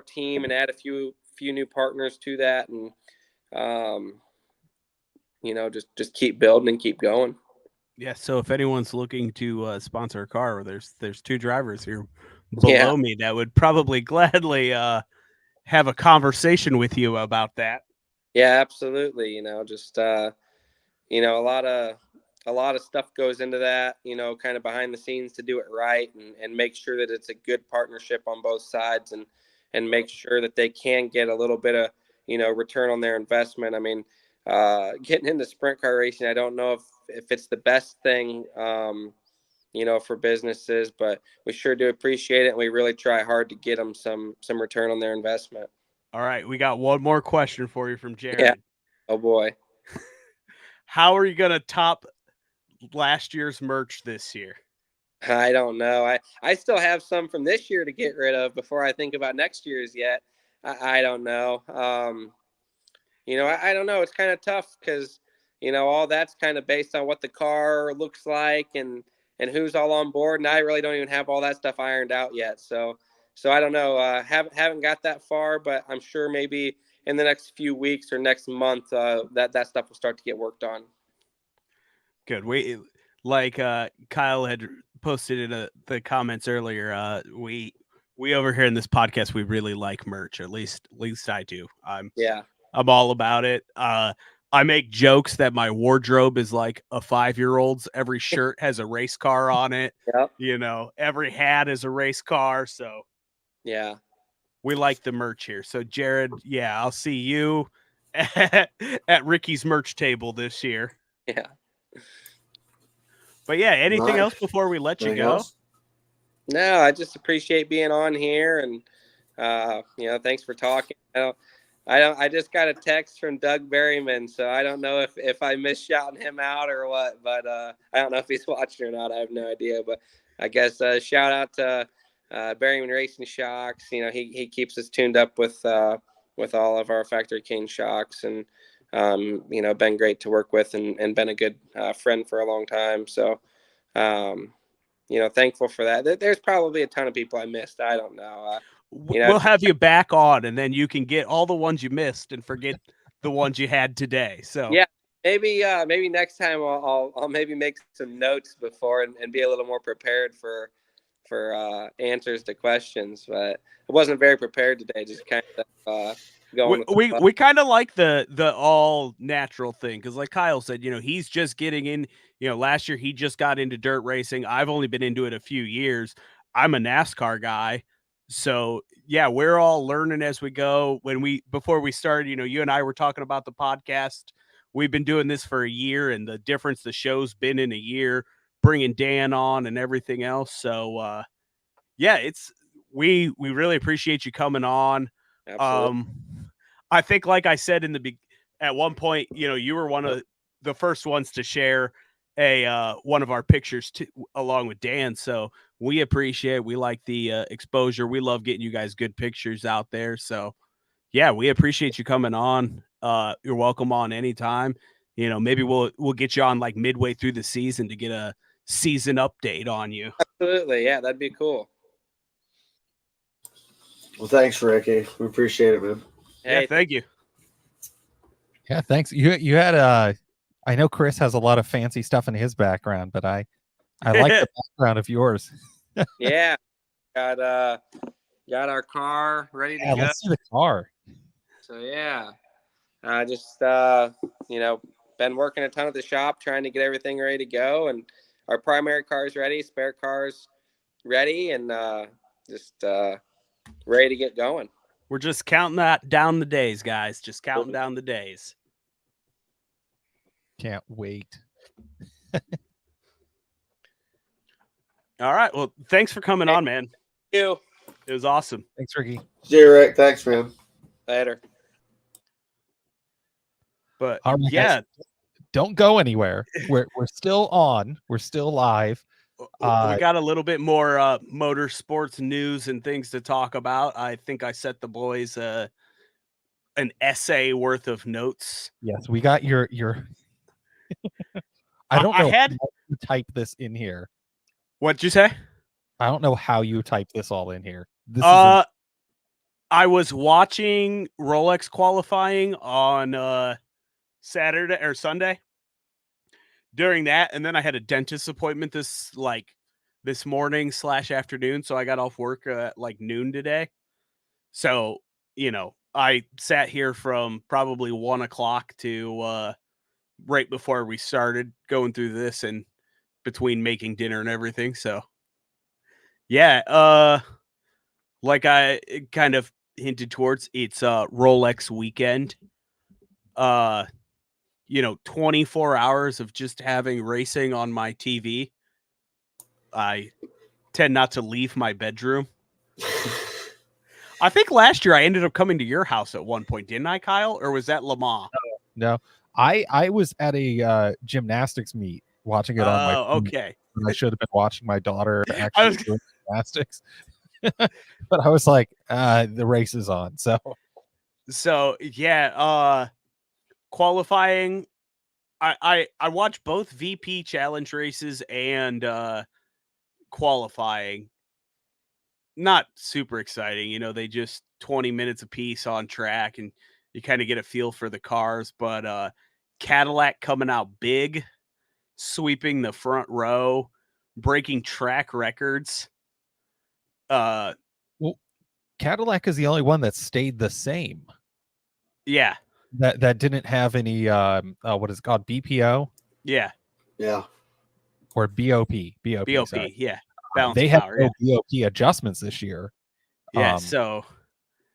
team and add a few new partners to that, and just keep building and keep going. Yeah. So if anyone's looking to sponsor a car, there's two drivers here below me that would probably gladly have a conversation with you about that. Yeah, absolutely. A lot of stuff goes into that, kind of behind the scenes to do it right and make sure that it's a good partnership on both sides, and make sure that they can get a little bit of, return on their investment. I mean, getting into sprint car racing, I don't know if it's the best thing, for businesses, but we sure do appreciate it. And we really try hard to get them some return on their investment. All right. We got one more question for you from Jared. Yeah. Oh boy. How are you going to top last year's merch this year? I don't know. I still have some from this year to get rid of before I think about next year's yet. I don't know. I don't know. It's kind of tough because, all that's kind of based on what the car looks like and who's all on board. And I really don't even have all that stuff ironed out yet. So I don't know. Haven't got that far, but I'm sure maybe in the next few weeks or next month that stuff will start to get worked on. Good. Kyle had posted in the comments earlier. We over here in this podcast, we really like merch. At least I do. I'm all about it. I make jokes that my wardrobe is like a 5-year-old's. Every shirt has a race car on it. Yep. Every hat is a race car. So yeah, we like the merch here. So Jared, I'll see you at Ricky's merch table this year. Yeah. But anything else before we let you go? No, I just appreciate being on here, and thanks for talking. I just got a text from Doug Berryman, so I don't know if I missed shouting him out or what, but I don't know if he's watching or not. I have no idea, but I guess shout out to Berryman Racing Shocks. He keeps us tuned up with all of our Factory King shocks, and been great to work with and been a good friend for a long time. So, thankful for that. There's probably a ton of people I missed. I don't know. We'll have you back on, and then you can get all the ones you missed and forget the ones you had today. So maybe next time I'll maybe make some notes before and be a little more prepared for answers to questions. But I wasn't very prepared today. Just kind of going. We kind of like the all natural thing because, like Kyle said, he's just getting in. Last year he just got into dirt racing. I've only been into it a few years. I'm a NASCAR guy. So we're all learning as we go. Before we started, you and I were talking about the podcast. We've been doing this for a year, and the difference the show's been in a year, bringing Dan on and everything else. So yeah, we really appreciate you coming on. Absolutely. I think, like I said at one point, you were one of the first ones to share one of our pictures along with Dan. So we appreciate it. We like the exposure. We love getting you guys good pictures out there. So yeah, we appreciate you coming on. You're welcome on anytime. Maybe we'll get you on like midway through the season to get a season update on you. Absolutely. Yeah, that'd be cool. Well, thanks, Ricky. We appreciate it, man. Yeah, Hey, thank you. Yeah, thanks. You had I know Chris has a lot of fancy stuff in his background, but I like the background of yours. yeah, got our car ready to Yeah, go. let's see the car. So yeah, I just been working a ton at the shop trying to get everything ready to go, and our primary cars ready, spare cars ready, and just ready to get going. We're just counting down the days, guys. Just counting down the days. Can't wait. All right. Well, thanks for coming on, man. Thank you. It was awesome. Thanks, Ricky. See you, Rick. Thanks, man. Later. But All right, yeah, guys, don't go anywhere. We're still on. We're still live. we got a little bit more motorsports news and things to talk about. I think I set the boys an essay worth of notes. Yes, we got your I don't know I had how you type this in here. What'd you say? I don't know how you type this all in here. This I was watching Rolex qualifying on Saturday or Sunday during that, and then I had a dentist appointment this morning / afternoon, so I got off work at like noon today. So I sat here from probably 1 o'clock to right before we started going through this, and between making dinner and everything. So yeah, like I kind of hinted towards, it's Rolex weekend. 24 hours of just having racing on my TV. I tend not to leave my bedroom. I think last year I ended up coming to your house at one point, didn't I, Kyle? Or was that Lamar? No. I was at a gymnastics meet watching it on my phone. Okay. I should have been watching my daughter I actually was- doing gymnastics. But I was like, the race is on. So yeah, qualifying. I watched both VP challenge races and qualifying. Not super exciting, they just 20 minutes a piece on track, and you kind of get a feel for the cars. But Cadillac coming out big, sweeping the front row, breaking track records. well, Cadillac is the only one that stayed the same. Yeah. That didn't have any what is it called, BPO? Yeah. Yeah. Or BOP. BOP, sorry. yeah. Balance They of have power, no BOP adjustments this year. yeah. So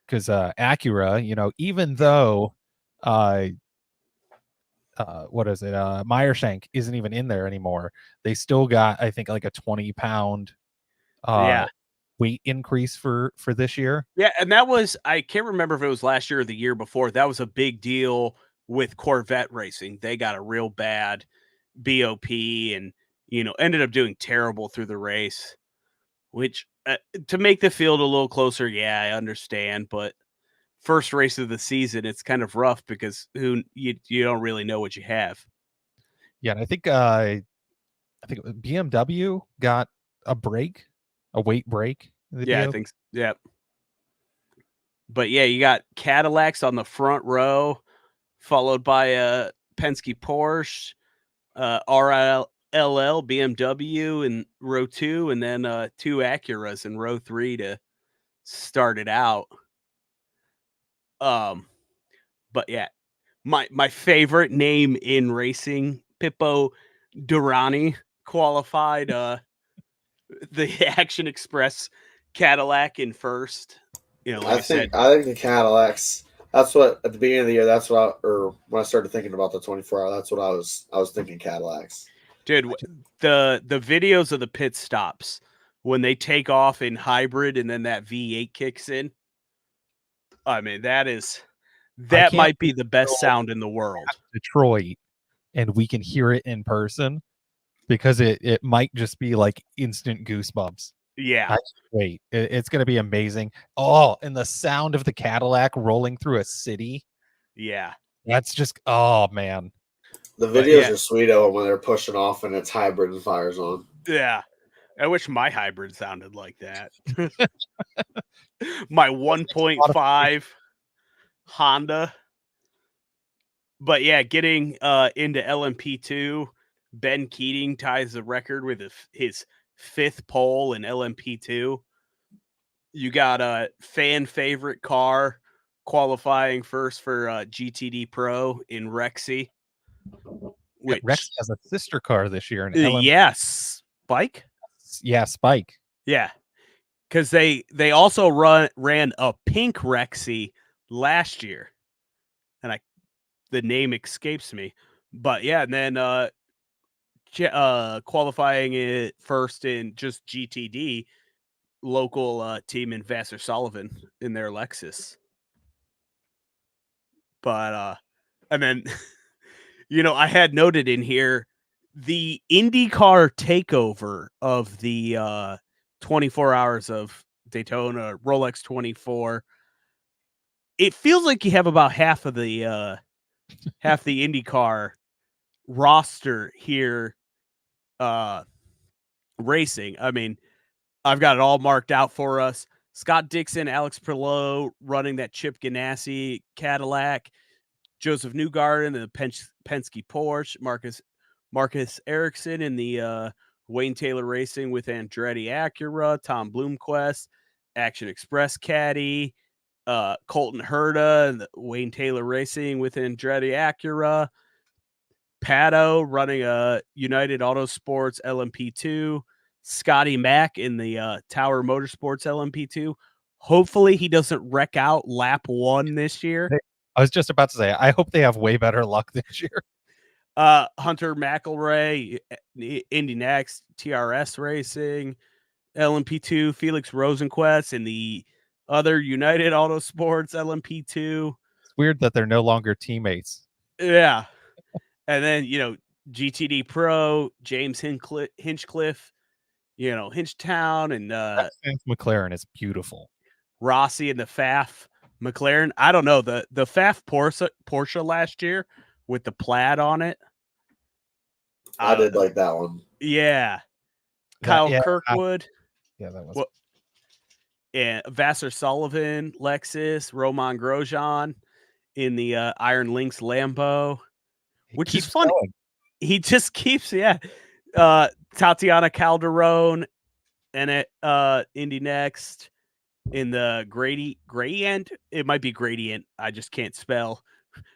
because Acura, even though what is it? Meyershank isn't even in there anymore. They still got, I think, like a 20-pound yeah. weight increase for this year. Yeah, and that was, I can't remember if it was last year or the year before. That was a big deal with Corvette racing. They got a real bad BOP and, ended up doing terrible through the race, which to make the field a little closer, yeah, I understand. But first race of the season, it's kind of rough because you don't really know what you have. Yeah, and I think it was BMW got a weight break. Yeah, I think so. Yeah. But yeah, you got Cadillacs on the front row, followed by a Penske Porsche, RLL BMW in row 2, and then 2 Acuras in row 3 to start it out. But yeah, my favorite name in racing, Pippo Durrani, qualified the Action Express Cadillac in first. Like I said, I think the Cadillacs. That's what at the beginning of the year. That's what, or when I started thinking about the 24 hour. That's what I was thinking Cadillacs. Dude, the videos of the pit stops when they take off in hybrid and then that V8 kicks in. I mean, that might be the best sound in the world. Detroit, and we can hear it in person, because it might just be like instant goosebumps. Yeah. I can't wait. It's going to be amazing. Oh, and the sound of the Cadillac rolling through a city. Yeah. That's just, oh man. The videos are sweet when they're pushing off and it's hybrid and fires on. Yeah. I wish my hybrid sounded like that. My 1.5 Honda. But yeah, getting into LMP2, Ben Keating ties the record with his 5th pole in LMP2. You got a fan favorite car qualifying first for GTD Pro in Rexy. Which Rex has a sister car this year in yes, Spike. Yeah, Spike. Yeah, because they also ran a pink Rexy last year, and the name escapes me. But yeah, and then qualifying it first in just GTD, local team in Vassar Sullivan in their Lexus. But and then I had noted in here the IndyCar takeover of the 24 hours of Daytona, Rolex 24. It feels like you have about half the IndyCar roster here racing. I mean, I've got it all marked out for us. Scott Dixon, Alex Perlow running that Chip Ganassi Cadillac, Joseph Newgarden in the Penske Porsche, Marcus Ericsson in the Wayne Taylor Racing with Andretti Acura, Tom Bloomquist, Action Express Caddy, Colton Herta and the Wayne Taylor Racing with Andretti Acura, Pato running a United Autosports LMP2, Scotty Mack in the Tower Motorsports LMP2. Hopefully he doesn't wreck out lap 1 this year. I was just about to say, I hope they have way better luck this year. Hunter McElroy, Indy Next, TRS Racing, LMP2, Felix Rosenquist in the other United Autosports LMP2. It's weird that they're no longer teammates. Yeah. And then, GTD Pro, James Hinchcliffe, Hinchtown, and McLaren is beautiful. Rossi and the Pfaff McLaren. I don't know, the Pfaff Porsche last year with the plaid on it. I did like that one. Yeah. Kyle Kirkwood. Yeah, that was. And Vassar Sullivan, Lexus, Roman Grosjean in the Iron Lynx Lambo, which is fun. Going. He just keeps, Tatiana Calderon and Indy Next in the Gradient. It might be Gradient. I just can't spell.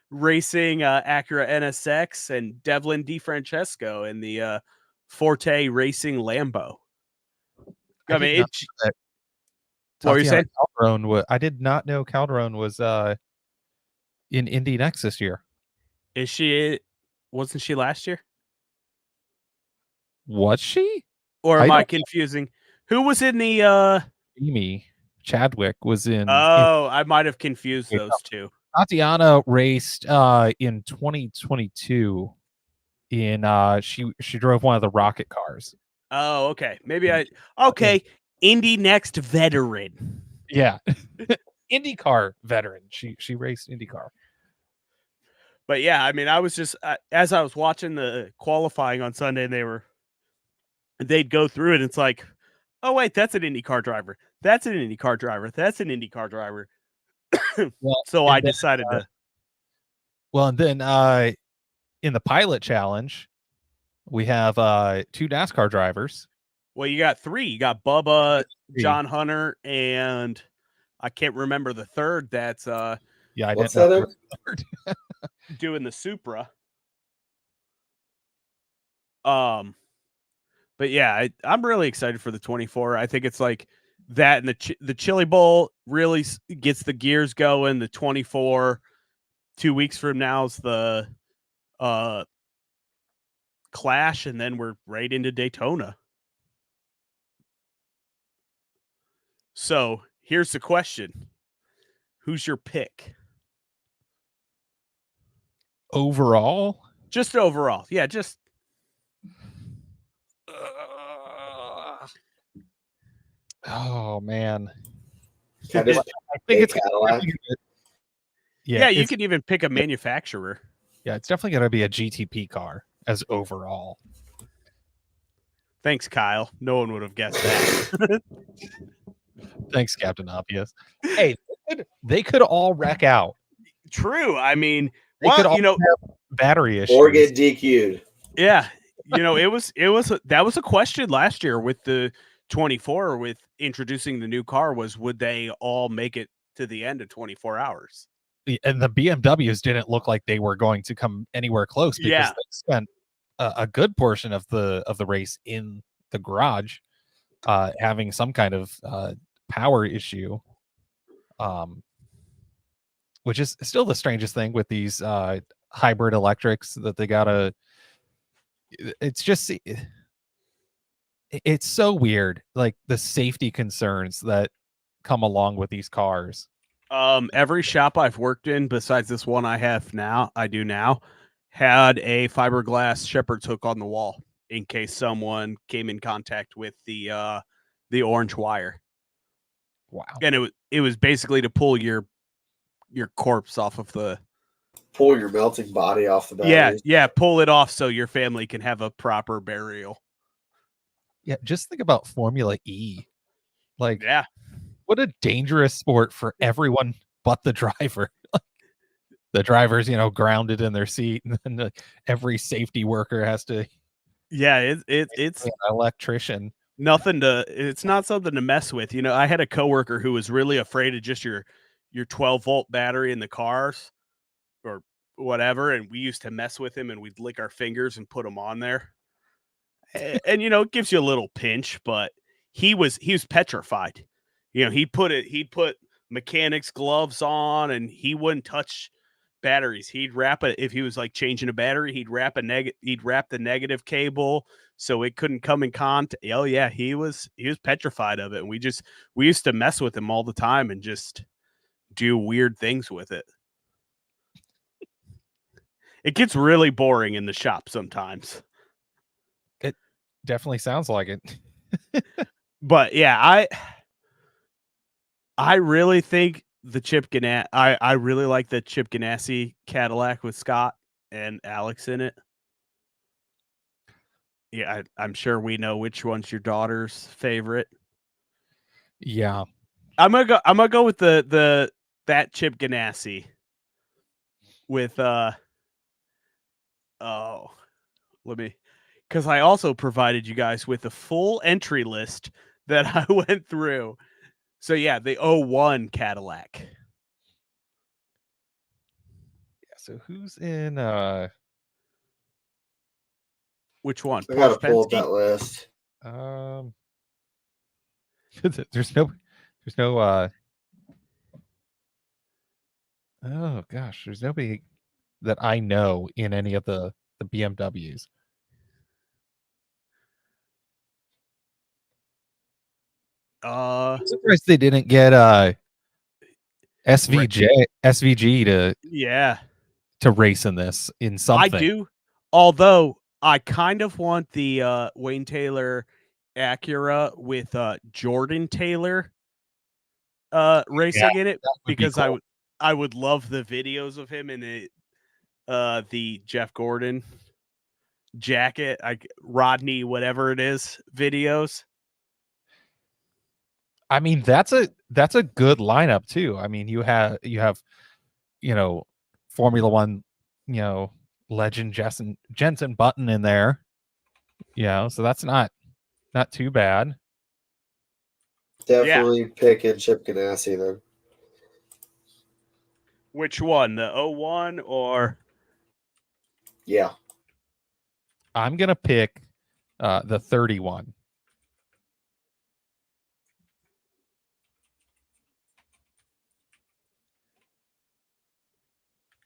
Racing Acura NSX and Devlin DiFrancesco in the Forte Racing Lambo. I mean, what were you saying? I did not know Calderon was in Indy Next this year. Is she? Wasn't she last year? Was she? Or am I confusing? Who was in the Amy Chadwick was in. Oh, I might have confused those two. Tatiana raced in 2022 in she drove one of the rocket cars. Oh, okay. Maybe Indy Next veteran. Yeah. IndyCar veteran. She raced IndyCar. But yeah, I mean, I was just as I was watching the qualifying on Sunday, and they'd go through it. And it's like, oh wait, that's an IndyCar driver. That's an IndyCar driver. That's an IndyCar driver. Well, so I decided to. Well, and then in the pilot challenge, we have 2 NASCAR drivers. Well, you got 3. You got Bubba, John Hunter, and I can't remember the third. That's I what's that? Doing the Supra. But yeah, I'm really excited for the 24. I think it's like that, and the Chili Bowl really gets the gears going. The 24, 2 weeks from now is the Clash, and then we're right into Daytona. So here's the question: who's your pick? Overall, Just overall, yeah. Just oh man, Can I just I think a it's Cadillac? yeah. You it's could even pick a manufacturer. it's definitely going to be a GTP car as overall. Thanks, Kyle. No one would have guessed that. Thanks, Captain Obvious. Hey, they could all wreck out. True. I mean, They could well, all you know, have battery issues. Or get DQ'd. yeah, you know, that was a question last year with the 24 with introducing the new car was would they all make it to the end of 24 hours? And the BMWs didn't look like they were going to come anywhere close because Yeah. they spent a good portion of the race in the garage, having some kind of power issue, which is still the strangest thing with these hybrid electrics that they gotta. It's just it's so weird, like the safety concerns that come along with these cars. Every shop I've worked in, besides this one I do now, had a fiberglass shepherd's hook on the wall in case someone came in contact with the orange wire. Wow. And it was basically to pull your corpse off of the Pull your melting body off the batteries. yeah, pull it off so your family can have a proper burial. Yeah, just think about Formula E. Like, Yeah. what a dangerous sport for everyone but the driver. The driver's, grounded in their seat, and then every safety worker has to. Yeah, it's an electrician. It's not something to mess with. You know, I had a coworker who was really afraid of just your 12-volt battery in the cars or whatever, and we used to mess with him and we'd lick our fingers and put them on there. And you know, it gives you a little pinch, but he was petrified. You know, he'd put mechanics gloves on and he wouldn't touch batteries. He'd wrap it if he was like changing a battery, he'd wrap the negative cable so it couldn't come in contact. Oh yeah, he was petrified of it. And we used to mess with him all the time and just do weird things with it. It gets really boring in the shop sometimes. It definitely sounds like it. But yeah, I really think the Chip Ganassi, I really like the Chip Ganassi Cadillac with Scott and Alex in it. Yeah, I'm sure we know which one's your daughter's favorite. Yeah, I'm gonna go with that Chip Ganassi with because I also provided you guys with a full entry list that I went through. So yeah, the 01 Cadillac. Yeah, so who's in Which one? I gotta Porsche pull up Penske? that list. there's no oh gosh, there's nobody that I know in any of the BMWs. I'm surprised they didn't get SVG to race in this in something. I do, although I kind of want the Wayne Taylor Acura with Jordan Taylor racing in it because cool. I would love the videos of him in the Jeff Gordon jacket, like Rodney, whatever it is, videos. I mean, that's a good lineup too. I mean, you have Formula One, legend Jensen Button in there. So that's not too bad. Definitely picking Chip Ganassi then. Which one? The 01 or? Yeah. I'm going to pick the 31.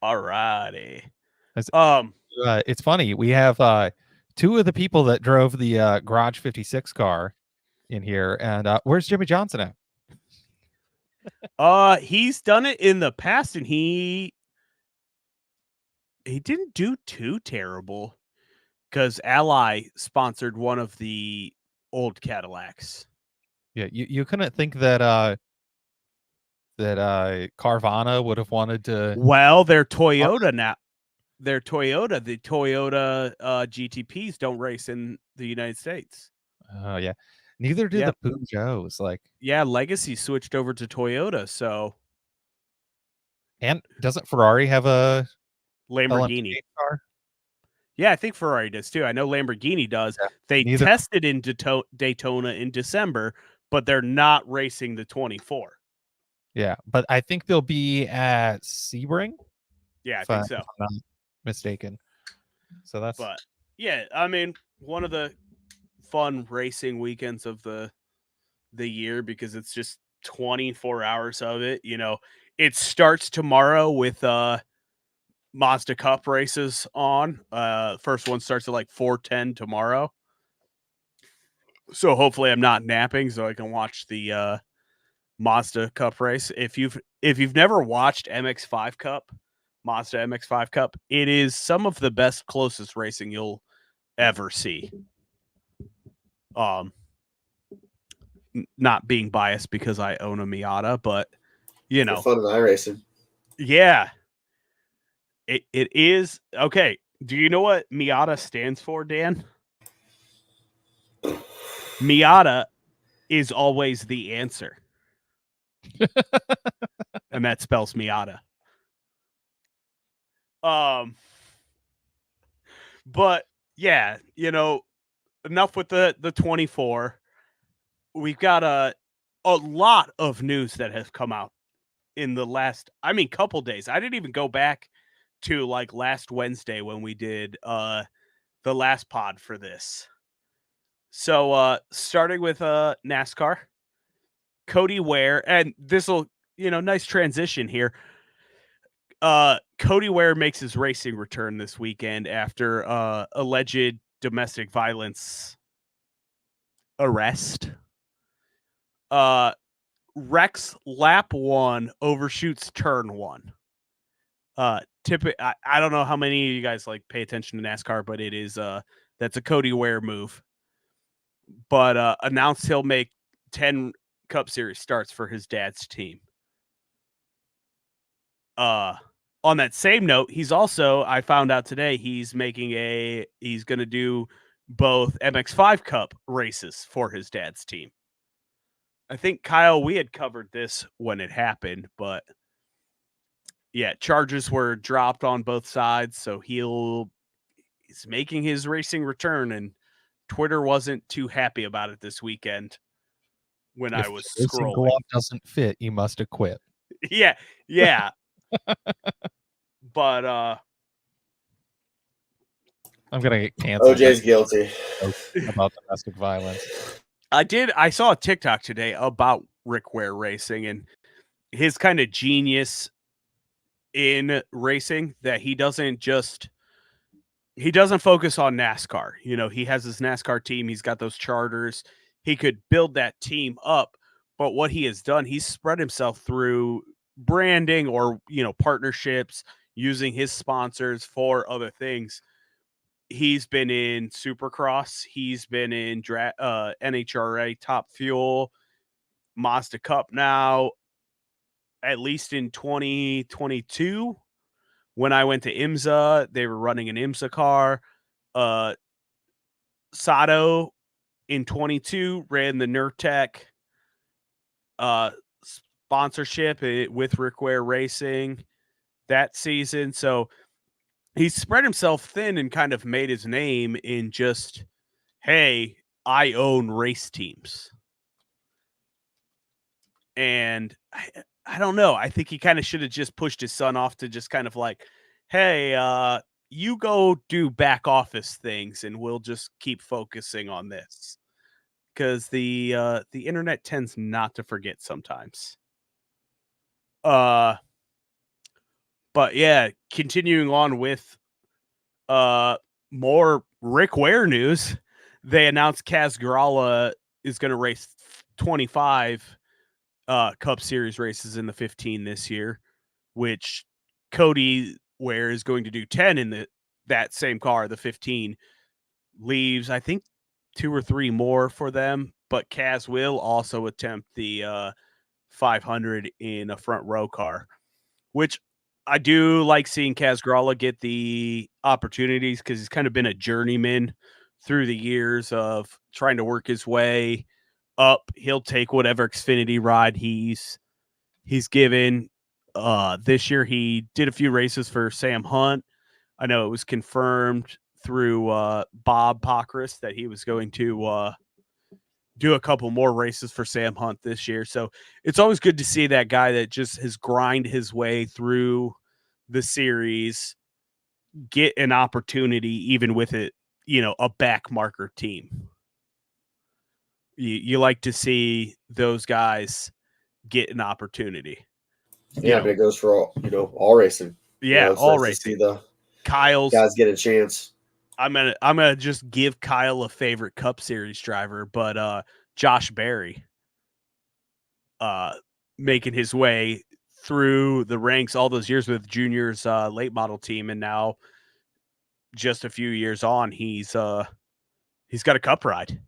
All righty. It's funny. We have two of the people that drove the Garage 56 car in here. And where's Jimmy Johnson at? He's done it in the past, and he didn't do too terrible because Ally sponsored one of the old Cadillacs. Yeah, you couldn't think that Carvana would have wanted to. Well, they're Toyota now. They're Toyota. The Toyota GTPs don't race in the United States. Oh yeah, neither do Yeah. the Peugeots. Like, Yeah, Legacy switched over to Toyota, so and doesn't Ferrari have a Lamborghini. LMP8 car? Yeah, I think Ferrari does too. I know Lamborghini does. Yeah, They neither- tested in Daytona in December, but they're not racing the 24. Yeah, but I think they'll be at Sebring. Yeah, I if think so. if I'm not mistaken. So that's But yeah, I mean, one of the fun racing weekends of the year because it's just 24 hours of it. You know, it starts tomorrow with Mazda Cup races on. First one starts at like 4:10 tomorrow. So hopefully I'm not napping so I can watch the Mazda Cup race. If you've never watched MX5 Cup, Mazda MX5 Cup, it is some of the best, closest racing you'll ever see. Not being biased because I own a Miata, but you know, fun of iRacing. yeah, it is okay. Do you know what Miata stands for, Dan? Miata is always the answer, and that spells Miata. But yeah, you know, enough with the 24. We've got a lot of news that has come out in the last, couple days. I didn't even go back to like last Wednesday when we did the last pod for this. So starting with NASCAR, Cody Ware, and this will, nice transition here. Cody Ware makes his racing return this weekend after alleged domestic violence arrest. Rex lap 1 overshoots turn 1. I don't know how many of you guys like pay attention to NASCAR, but it is that's a Cody Ware move. But announced he'll make 10 Cup Series starts for his dad's team. On that same note, he's also, I found out today, he's going to do both MX5 Cup races for his dad's team. I think, Kyle, we had covered this when it happened, but yeah, charges were dropped on both sides, so he's making his racing return, and Twitter wasn't too happy about it this weekend when I was the racing scrolling. glove doesn't fit, you must acquit. Yeah. But I'm gonna get canceled. OJ's guilty about domestic violence. I saw a TikTok today about Rick Ware racing and his kind of genius in racing, that he doesn't focus on NASCAR. You know, he has his NASCAR team, he's got those charters, he could build that team up. But what he has done, he's spread himself through branding or, partnerships, using his sponsors for other things. He's been in Supercross. He's been in NHRA Top Fuel, Mazda Cup now, at least in 2022. When I went to IMSA, they were running an IMSA car. Sato in 22 ran the Nurtec sponsorship with Rick Ware Racing that season. So he's spread himself thin and kind of made his name in just, hey, I own race teams. And I don't know. I think he kind of should have just pushed his son off to just kind of like, hey, you go do back office things and we'll just keep focusing on this. Because the internet tends not to forget sometimes. But yeah, continuing on with more Rick Ware news. They announced Kaz Grala is going to race 25 Cup Series races in the 15 this year, which Cody Ware is going to do 10 in that same car, the 15. Leaves, I think, 2 or 3 more for them, but Kaz will also attempt the 500 in a front row car, which I do like seeing Kaz Gralla get the opportunities because he's kind of been a journeyman through the years of trying to work his way up. He'll take whatever Xfinity ride he's given. This year he did a few races for Sam Hunt. I know it was confirmed through Bob Pockris that he was going to do a couple more races for Sam Hunt this year. So it's always good to see that guy that just has grind his way through the series get an opportunity, even with it, a back marker team. You like to see those guys get an opportunity. Yeah, but it goes for all racing. Yeah, all nice racing. to see the Kyle's guys get a chance. I'm gonna just give Kyle a favorite Cup Series driver, but Josh Berry making his way through the ranks all those years with Junior's late model team, and now just a few years on, he's got a Cup ride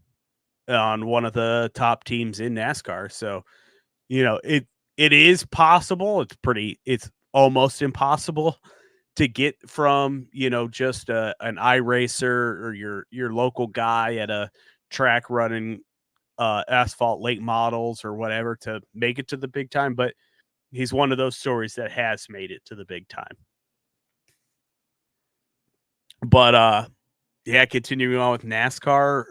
on one of the top teams in NASCAR. So it is possible. It's almost impossible to get from just an iRacer or your local guy at a track running asphalt late models or whatever to make it to the big time, but he's one of those stories that has made it to the big time. But yeah, continuing on with NASCAR,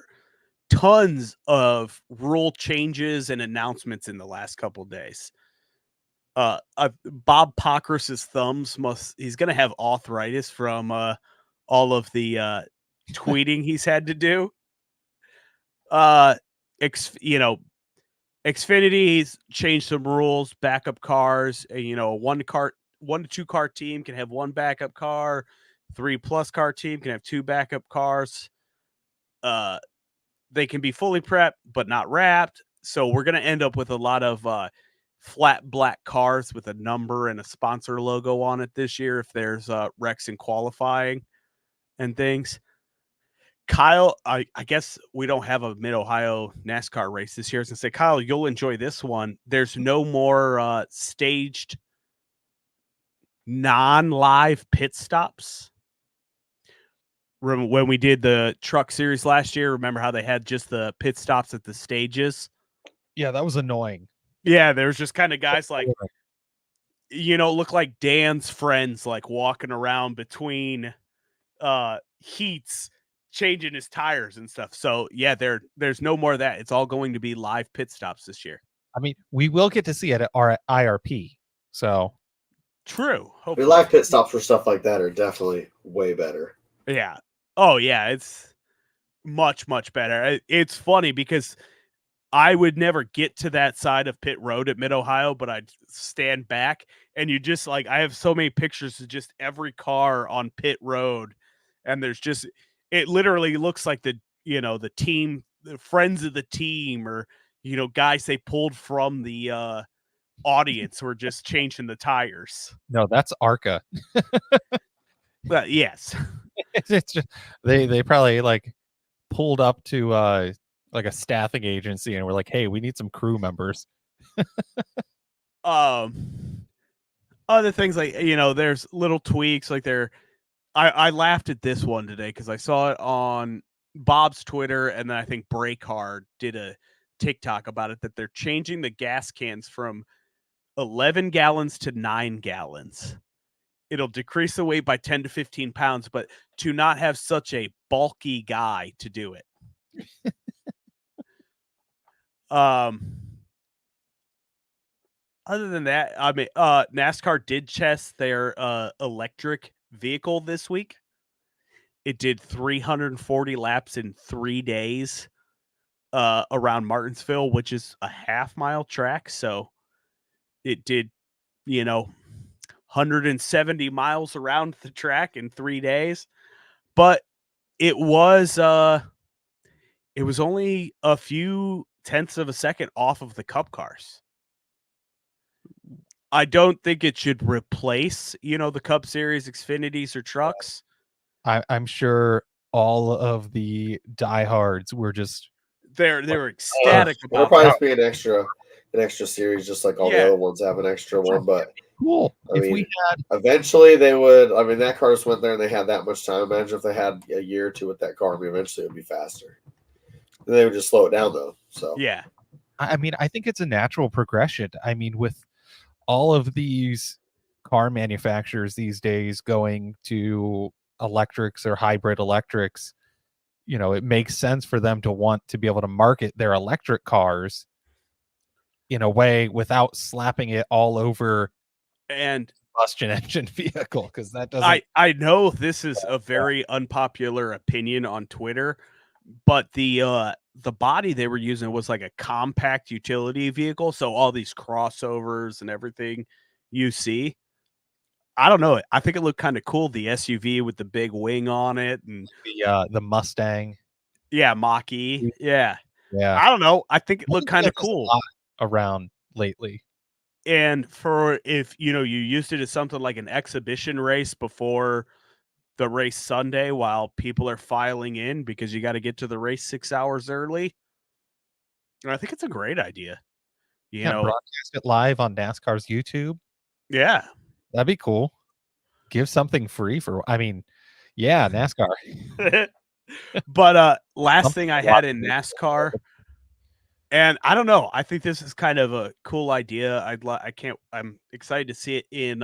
tons of rule changes and announcements in the last couple of days. Bob Pockris's thumbs he's going to have arthritis from all of the tweeting he's had to do. Xfinity's changed some rules, backup cars, a 1 to 2 car team can have 1 backup car, 3+ car team can have 2 backup cars. They can be fully prepped, but not wrapped. So we're going to end up with a lot of flat black cars with a number and a sponsor logo on it this year if there's wrecks in qualifying and things. Kyle, I guess we don't have a Mid-Ohio NASCAR race this year. I was going to say, Kyle, you'll enjoy this one. There's no more staged non-live pit stops. When we did the truck series last year, remember how they had just the pit stops at the stages? Yeah, that was annoying. Yeah, there's just kind of guys like, look like Dan's friends, like walking around between heats, changing his tires and stuff. So yeah, there's no more of that. It's all going to be live pit stops this year. I mean, we will get to see it at our IRP. So true. Hopefully. Live pit stops for stuff like that are definitely way better. Yeah. Oh yeah, it's much, much better. It's funny because I would never get to that side of pit road at Mid-Ohio, but I'd stand back and you just I have so many pictures of just every car on pit road. And there's just, it literally looks like the team, the friends of the team, or, guys they pulled from the audience who are just changing the tires. No, that's ARCA. Yes. It's just, they probably pulled up to a staffing agency and we're like, hey, we need some crew members. Other things there's little tweaks I laughed at this one today because I saw it on Bob's Twitter, and then I think Breakhard did a TikTok about it, that they're changing the gas cans from 11 gallons to 9 gallons. It'll decrease the weight by 10 to 15 pounds, but to not have such a bulky guy to do it. Other than that, I mean, NASCAR did test their electric vehicle this week. It did 340 laps in 3 days around Martinsville, which is a half-mile track. So it did, 170 miles around the track in 3 days. But it was only a few tenths of a second off of the Cup cars. I don't think it should replace, the Cup Series Xfinities or trucks. I'm sure all of the diehards were just They were ecstatic It'll about probably that. just be an extra series, just like all the Yeah. other ones have an extra one. But cool. I If mean, we had eventually they would. I mean, that car just went there and they had that much time. Imagine if they had a year or two with that car. I mean, eventually it would be faster. And they would just slow it down though. So Yeah. I mean, I think it's a natural progression. I mean, with all of these car manufacturers these days going to electrics or hybrid electrics, it makes sense for them to want to be able to market their electric cars in a way without slapping it all over And combustion engine vehicle, because that doesn't. I know this is a very unpopular opinion on Twitter, but the body they were using was like a compact utility vehicle, so all these crossovers and everything you see, I don't know. I think it looked kind of cool. The SUV with the big wing on it, and The Mustang. yeah, Mach-E. Yeah, Yeah, I don't know. I think it I looked think kind of that's just a cool. lot around lately. And for if you used it as something like an exhibition race before the race Sunday while people are filing in because you got to get to the race 6 hours early. And I think it's a great idea. Broadcast it live on NASCAR's YouTube. Yeah. That'd be cool. Give something free for. I mean, yeah, NASCAR. But last Something thing I a lot had in NASCAR, and I don't know, I think this is kind of a cool idea. I'm excited to see it in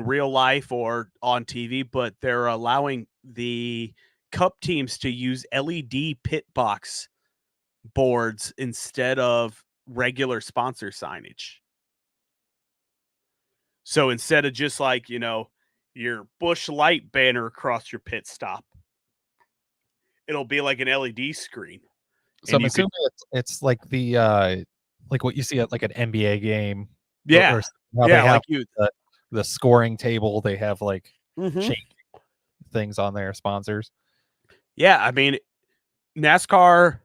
real life or on TV, but they're allowing the Cup teams to use LED pit box boards instead of regular sponsor signage. So instead of just like, your Busch Light banner across your pit stop, it'll be like an LED screen. So I'm assuming it's like the like what you see at like an NBA game. Yeah. Or how Yeah, they have like you. the scoring table. They have like Mhm. changing things on their sponsors. Yeah, I mean, NASCAR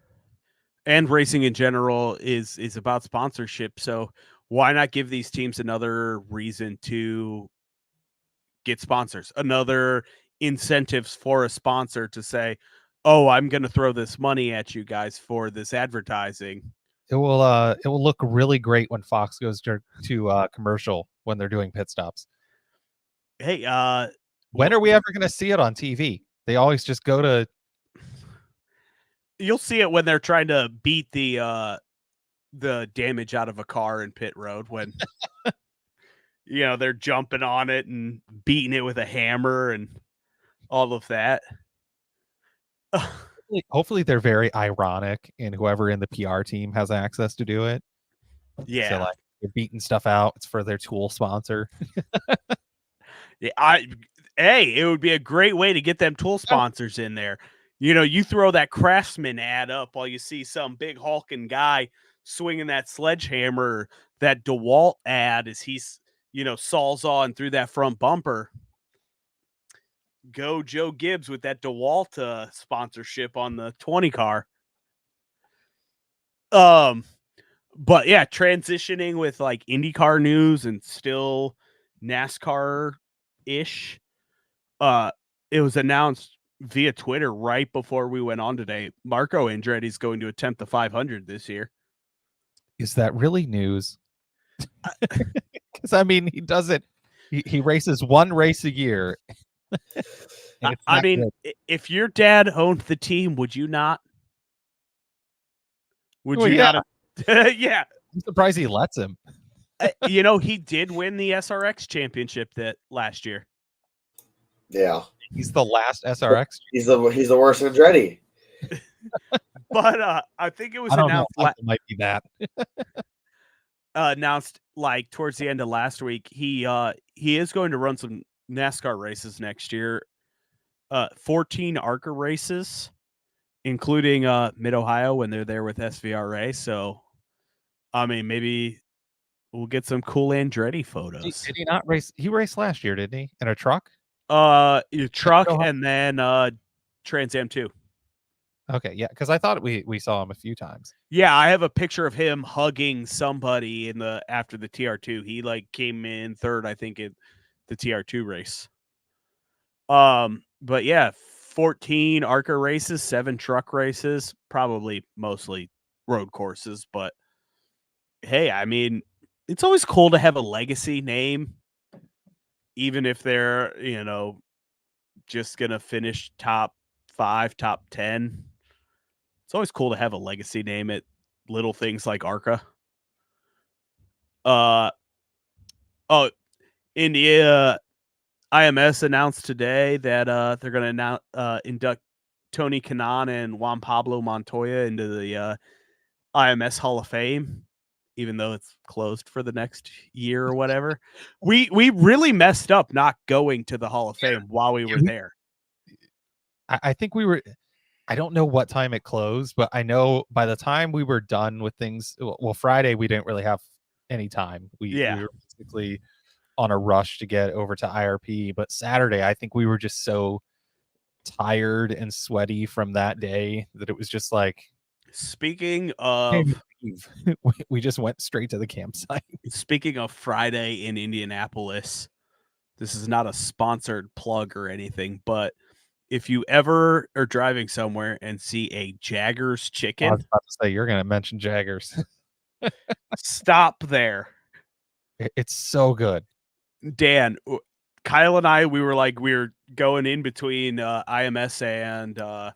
and racing in general is about sponsorship. So why not give these teams another reason to get sponsors, another incentives for a sponsor to say, "Oh, I'm going to throw this money at you guys for this advertising." It will look really great when Fox goes to commercial when they're doing pit stops. Hey, when are we ever going to see it on TV? They always just go to. You'll see it when they're trying to beat the damage out of a car in pit road when they're jumping on it and beating it with a hammer and all of that. Hopefully they're very ironic, and whoever in the PR team has access to do it. Yeah, so like they're beating stuff out. It's for their tool sponsor. Yeah, it would be a great way to get them tool sponsors in there. You throw that Craftsman ad up while you see some big hulking guy swinging that sledgehammer, that DeWalt ad as he's, saws on through that front bumper. Go Joe Gibbs with that DeWalt sponsorship on the 20 car. But yeah, transitioning with like IndyCar news and still NASCAR-ish. It was announced via Twitter right before we went on today. Marco Andretti's going to attempt the 500 this year. Is that really news? Because I mean, he does it. He races one race a year. I mean, if your dad owned the team, would you not? Would you not? Yeah. I'm surprised he lets him. He did win the SRX championship that last year. Yeah, he's the last SRX. He's the worst Andretti. But I think it was announced. Might be that. Announced like towards the end of last week. He is going to run some NASCAR races next year. 14 ARCA races, including Mid Ohio when they're there with SVRA. So, I mean, maybe we'll get some cool Andretti photos. Did he not race? He raced last year, didn't he? In a truck? Your truck and then Trans Am 2. Okay, yeah, because I thought we saw him a few times. Yeah, I have a picture of him hugging somebody after the TR2. He like came in third, I think, in the TR2 race. But yeah, 14 ARCA races, 7 truck races, probably mostly road courses. But hey, I mean, it's always cool to have a legacy name, even if they're, just gonna finish top 5, top 10. It's always cool to have a legacy name at little things like ARCA. Oh, India IMS announced today that they're going to induct Tony Kanaan and Juan Pablo Montoya into the IMS Hall of Fame, even though it's closed for the next year or whatever. We really messed up not going to the Hall of Fame while we were there. I think we were. I don't know what time it closed, but I know by the time we were done with things, well, Friday we didn't really have any time. We were basically on a rush to get over to IRP, but Saturday I think we were just so tired and sweaty from that day that it was just like. Speaking of, we just went straight to the campsite. Speaking of Friday in Indianapolis, this is not a sponsored plug or anything, but if you ever are driving somewhere and see a Jaggers chicken, I was about to say you're going to mention Jaggers. Stop there. It's so good. Dan, Kyle and I, we were going in between IMS and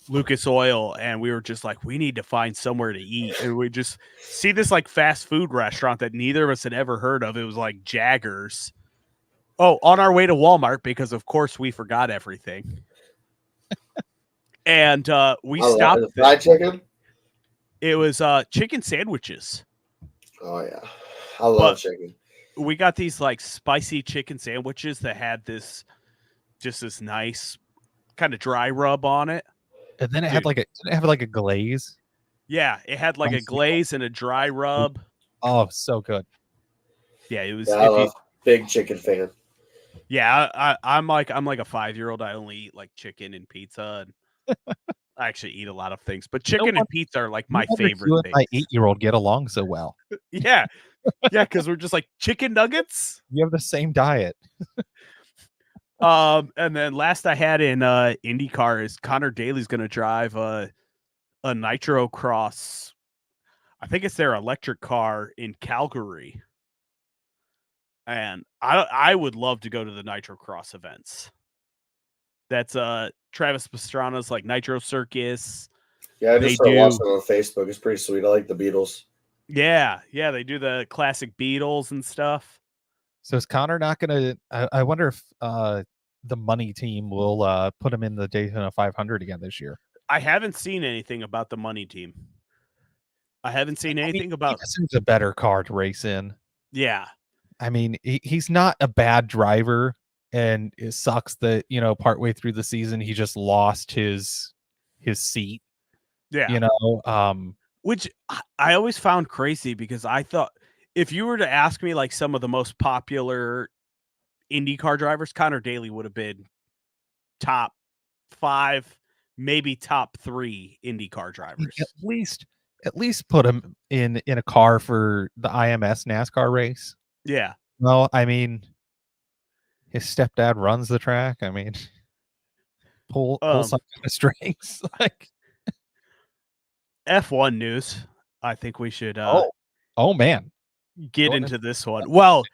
Lucas Oil, and we were just like, we need to find somewhere to eat. And we just see this like fast food restaurant that neither of us had ever heard of. It was like Jaggers. Oh, on our way to Walmart, because of course we forgot everything. And we stopped. Fried chicken? It was chicken sandwiches. Oh yeah, I love chicken. We got these like spicy chicken sandwiches that had this nice kind of dry rub on it. And then it had like a glaze. Yeah, it had like a glaze and a dry rub. Oh, so good. Yeah, it was. Yeah, big chicken fan. Yeah, I'm like a 5-year-old. I only eat like chicken and pizza, and I actually eat a lot of things. But chicken and pizza are like my favorite things. My 8-year-old get along so well. Yeah, because we're just like chicken nuggets. You have the same diet. And then last I had in IndyCar is Connor Daly's going to drive a Nitro Cross. I think it's their electric car in Calgary. And I would love to go to the Nitro Cross events. That's Travis Pastrana's like Nitro Circus. Yeah, I just started watching it on Facebook. It's pretty sweet. I like the Beatles. Yeah, they do the classic Beatles and stuff. So is Connor not going to? I wonder if the money team will put him in the Daytona 500 again this year. I haven't seen anything about the money team. I haven't seen anything about. It's a better car to race in. Yeah, I mean, he's not a bad driver, and it sucks that partway through the season he just lost his seat. Yeah, which I always found crazy because I thought if you were to ask me like some of the most popular IndyCar drivers, Connor Daly would have been top 5, maybe top 3 IndyCar drivers. At least put him in a car for the IMS NASCAR race. Yeah. Well, I mean, his stepdad runs the track. I mean, pull some kind of strings. Like F1 news. I think we should. Oh man, get into this one. Well,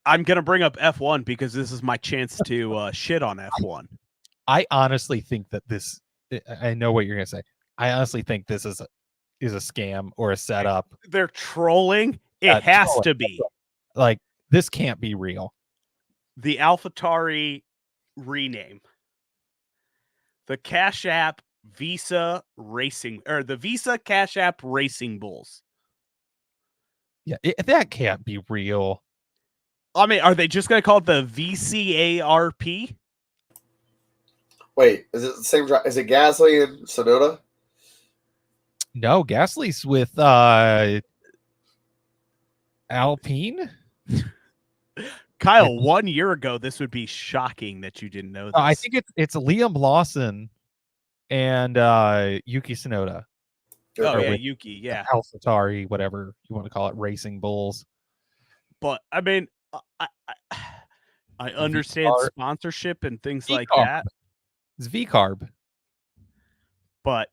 I'm gonna bring up F1 because this is my chance to shit on F1. I honestly think that this. I know what you're gonna say. I honestly think this is a scam or a setup. They're trolling. It has to be. Like, this can't be real. The AlphaTauri rename. The Cash App Visa Racing, or the Visa Cash App Racing Bulls. Yeah, that can't be real. I mean, are they just going to call it the VCARP? Wait, is it the same? Is it Gasly and Sonoda? No, Gasly's with Alpine. Kyle, 1 year ago, this would be shocking that you didn't know this. I think it's Liam Lawson and Yuki Tsunoda. Oh Or yeah, with Yuki, yeah. AlphaTauri, whatever you want to call it, Racing Bulls. But I mean, I understand V-carb. sponsorship and things like V-carb. that, It's V-carb. but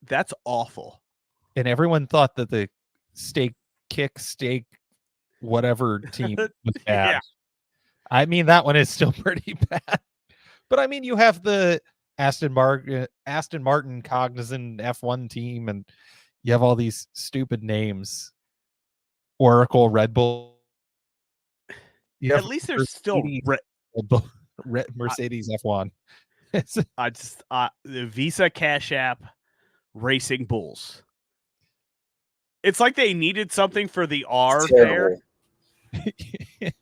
that's awful. And everyone thought that the steak whatever team was bad. Yeah. I mean, that one is still pretty bad. But I mean, you have the Aston Martin Cognizant F1 team, and you have all these stupid names. Oracle, Red Bull. You have At least there's still Mercedes F1. I just the Visa Cash App Racing Bulls. It's like they needed something for the R there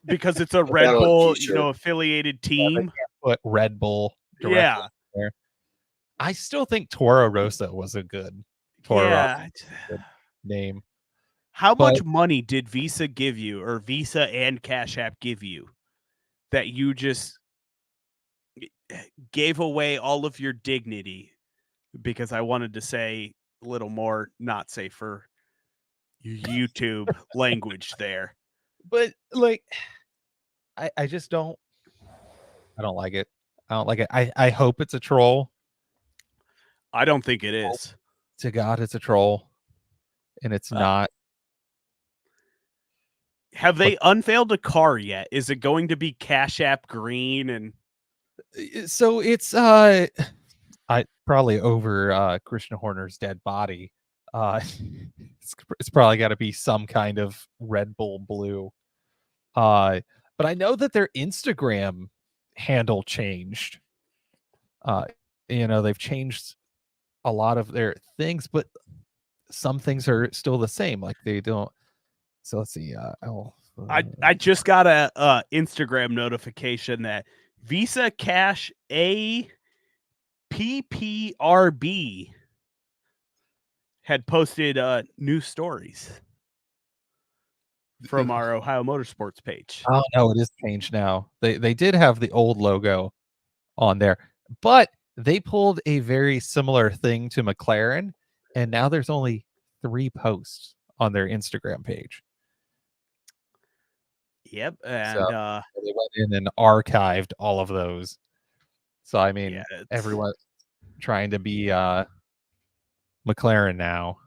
because it's a Red Bull, affiliated team. Put Red Bull Yeah. there. I still think Toro Rosso was a good name. How much money did Visa give you, or Visa and Cash App give you, that you just gave away all of your dignity? Because I wanted to say a little more not safe for YouTube language there. But like, I just don't. I don't like it. I don't like it. I hope it's a troll. I don't think it is. To God, it's a troll, and it's not. Have they unveiled a car yet? Is it going to be Cash App green? And so it's I probably over Christian Horner's dead body. It's probably got to be some kind of Red Bull blue. But I know that their Instagram handle changed. They've changed a lot of their things, but some things are still the same. Like they don't. So let's see. I just got a Instagram notification that Visa Cash PPRB had posted new stories from our Ohio Motorsports page. Oh no, it is changed now. They did have the old logo on there, but they pulled a very similar thing to McLaren, and now there's only 3 posts on their Instagram page. Yep, and so they went in and archived all of those. So I mean, everyone trying to be McLaren now.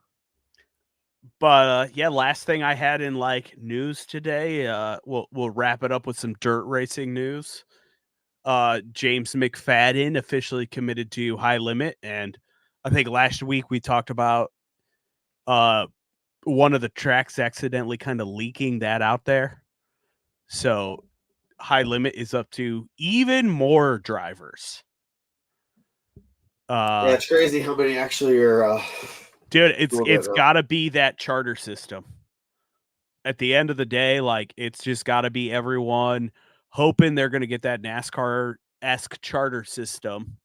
But last thing I had in like news today, we'll wrap it up with some dirt racing news. James McFadden officially committed to High Limit, and I think last week we talked about one of the tracks accidentally kind of leaking that out there. So High Limit is up to even more drivers. Yeah, it's crazy how many actually are. Dude, it's got to be that charter system. At the end of the day, like it's just got to be everyone hoping they're going to get that NASCAR-esque charter system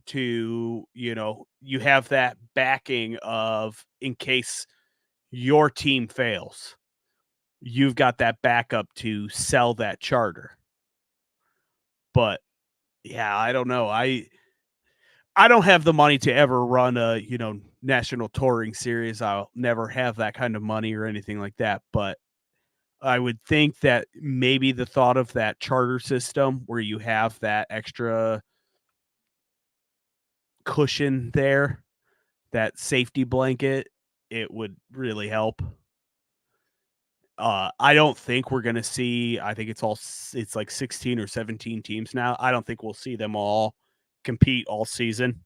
to, you have that backing of in case your team fails. You've got that backup to sell that charter. But yeah, I don't know. I don't have the money to ever run a, national touring series. I'll never have that kind of money or anything like that. But I would think that maybe the thought of that charter system where you have that extra cushion there, that safety blanket, it would really help. I don't think we're going to see, I think it's like 16 or 17 teams now. I don't think we'll see them all compete all season.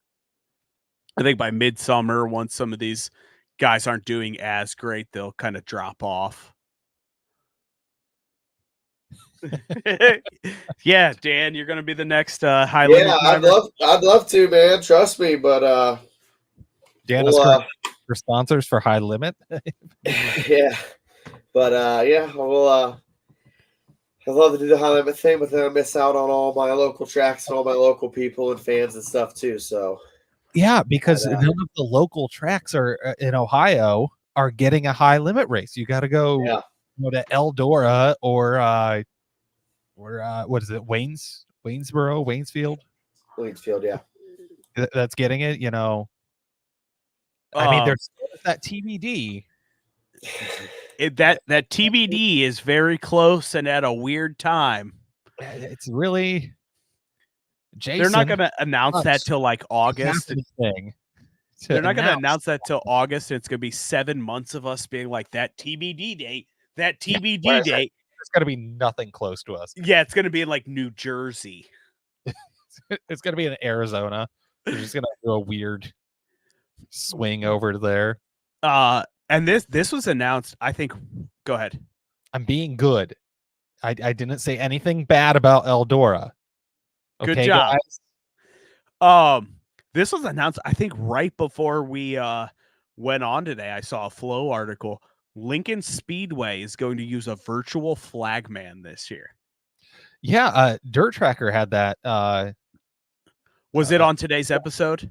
I think by midsummer, once some of these guys aren't doing as great, they'll kind of drop off. Yeah, Dan, you're going to be the next High Limit driver. I'd love to, man. Trust me, but Dan for sponsors for High Limit. Yeah. But I'd love to do the High Limit thing, but then I miss out on all my local tracks and all my local people and fans and stuff too. So yeah, because none of the local tracks are in Ohio are getting a High Limit race. You got to go to Eldora or what is it? Waynesfield, yeah. that's getting it. I mean, there's that TBD. That TBD is very close and at a weird time. It's really Jason. They're not going to announce that till like August. They're not going to announce that till August. It's going to be 7 months of us being like that TBD date. That TBD date. It's going to be nothing close to us. Yeah, it's going to be in like New Jersey. It's going to be in Arizona. They're just going to do a weird swing over to there. And this was announced, I think. Go ahead. I'm being good. I didn't say anything bad about Eldora. Okay, good job. Guys? This was announced, I think, right before we went on today. I saw a Flow article. Lincoln Speedway is going to use a virtual flagman this year. Yeah, Dirt Tracker had that. Was it on today's episode?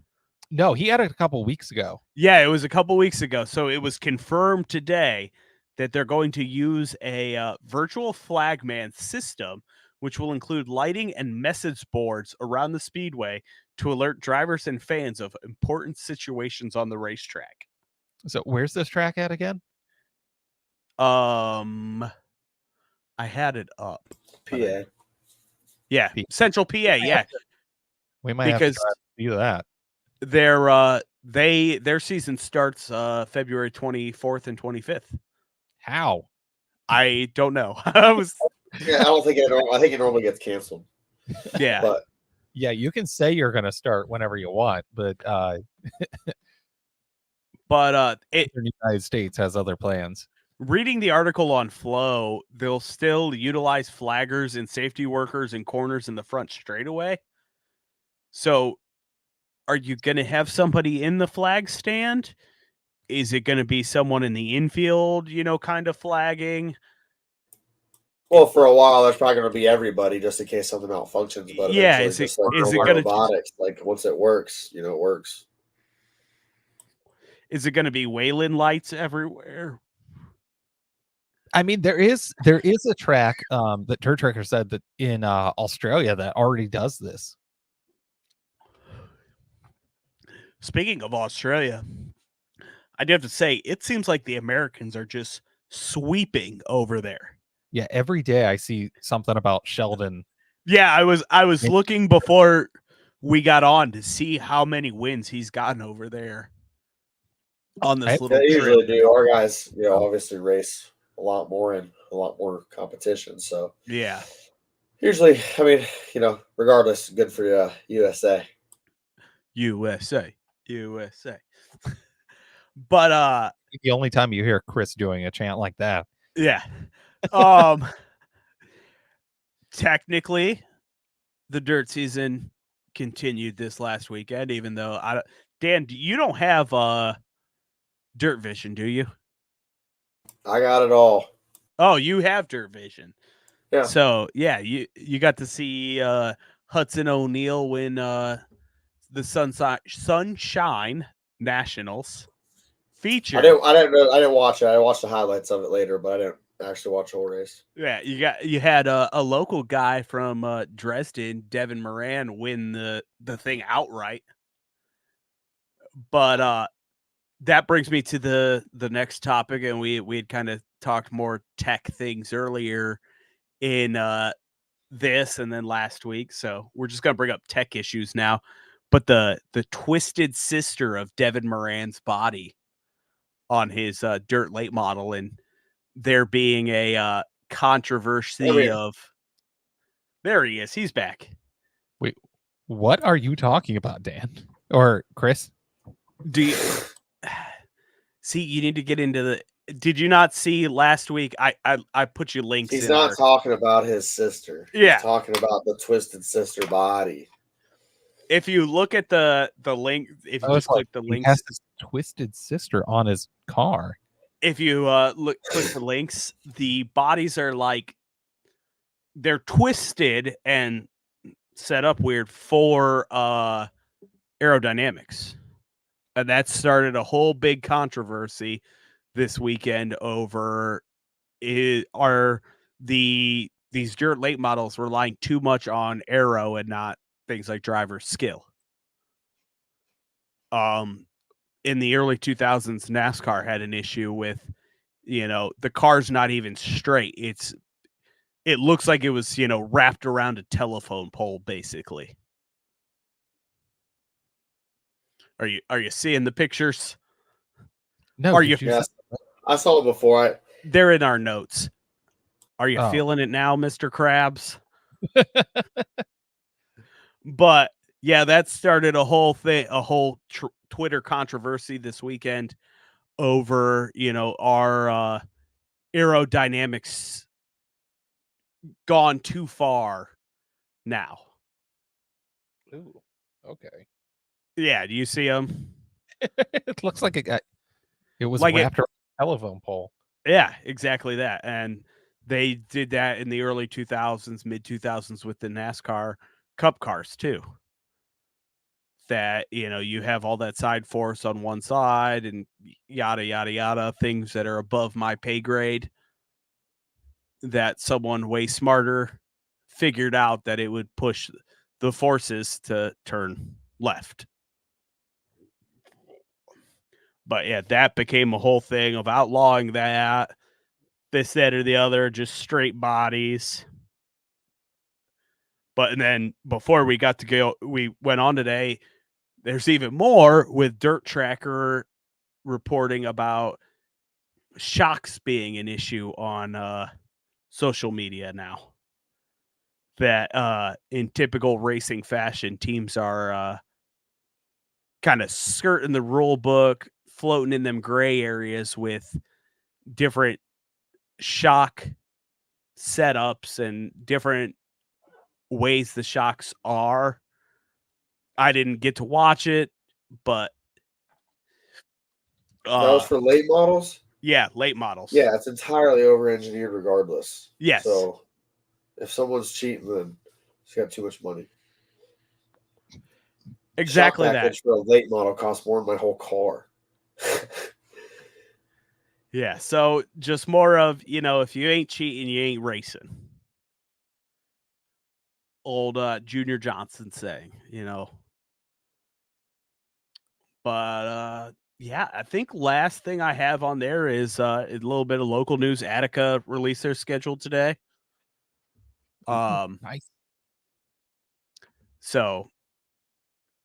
No, he had it a couple weeks ago. Yeah, it was a couple weeks ago. So it was confirmed today that they're going to use a virtual flagman system, which will include lighting and message boards around the speedway to alert drivers and fans of important situations on the racetrack. So where's this track at again? I had it up. PA. Yeah, Central PA. Yeah, we might have to do that. Their season starts February 24th and 25th. How? I don't know. Yeah, I don't think it. I think it normally gets canceled. Yeah, but yeah, you can say you're going to start whenever you want, but the United States has other plans. Reading the article on Flow, they'll still utilize flaggers and safety workers and corners in the front straightaway. So, are you going to have somebody in the flag stand? Is it going to be someone in the infield, kind of flagging? Well, for a while, there's probably going to be everybody just in case something malfunctions. But yeah, is it going to robotics? Like once it works, it works. Is it going to be Wayland lights everywhere? I mean, there is a track that Dirt Tracker said that in Australia that already does this. Speaking of Australia, I do have to say, it seems like the Americans are just sweeping over there. Yeah, every day I see something about Sheldon. Yeah, I was looking before we got on to see how many wins he's gotten over there on this little trip. They usually do. Our guys, Oh. obviously race a lot more and a lot more competition. So yeah, usually, I mean, regardless, good for USA. But the only time you hear Chris doing a chant like that. Yeah. Technically, the dirt season continued this last weekend, even though Dan, you don't have dirt vision, do you? I got it all. Oh, you have dirt vision. Yeah. So yeah, you got to see Hudson O'Neal win the Sunshine Nationals feature. I didn't watch it. I watched the highlights of it later, but I didn't actually watch the whole race. Yeah, you had a local guy from Dresden, Devin Moran, win the thing outright. But that brings me to the next topic, and we had kind of talked more tech things earlier in this and then late week. So we're just gonna bring up tech issues now. But the twisted sister of Devin Moran's body on his dirt late model, and there being a controversy of there he is. He's back. Wait, what are you talking about, Dan or Chris? Do you see? You need to get into the. Did you not see last week? I put you links. He's not talking about his sister. Yeah, he's talking about the twisted sister body. If you look at the link, if you just click the links, he has his twisted sister on his car. If you click the links, the bodies are like they're twisted and set up weird for aerodynamics, and that started a whole big controversy this weekend over these dirt late models relying too much on aero and not things like driver skill. in the early 2000s, NASCAR had an issue with, the car's not even straight. It looks like it was, wrapped around a telephone pole, basically. Are you seeing the pictures? No, Are did you? you Yes, I saw it before. They're in our notes. Are you Oh. feeling it now, Mr. Krabs? But yeah, that started a whole thing, a whole Twitter controversy this weekend over, our aerodynamics gone too far now. Ooh, okay. Yeah, do you see them? It looks like it was Like wrapped around a telephone pole. Yeah, exactly that. And they did that in the early 2000s, mid 2000s with the NASCAR Cup cars too. That, you have all that side force on one side and yada, yada, yada, things that are above my pay grade, that someone way smarter figured out that it would push the forces to turn left. But yeah, that became a whole thing of outlawing that, this, that, or the other, just straight bodies. But and then before we went on today, there's even more with Dirt Tracker reporting about shocks being an issue on social media now. That in typical racing fashion, teams are kind of skirting the rule book, floating in them gray areas with different shock setups and different ways the shocks are. I didn't get to watch it, but That was for late models? Yeah, late models. Yeah, it's entirely over-engineered regardless. Yes. So if someone's cheating, then he's got too much money. Exactly Shock that. package for a late model costs more than my whole car. Yeah, so just more of, if you ain't cheating, you ain't racing. Old Junior Johnson saying, But yeah, I think last thing I have on there is a little bit of local news. Attica released their schedule today. Nice. So,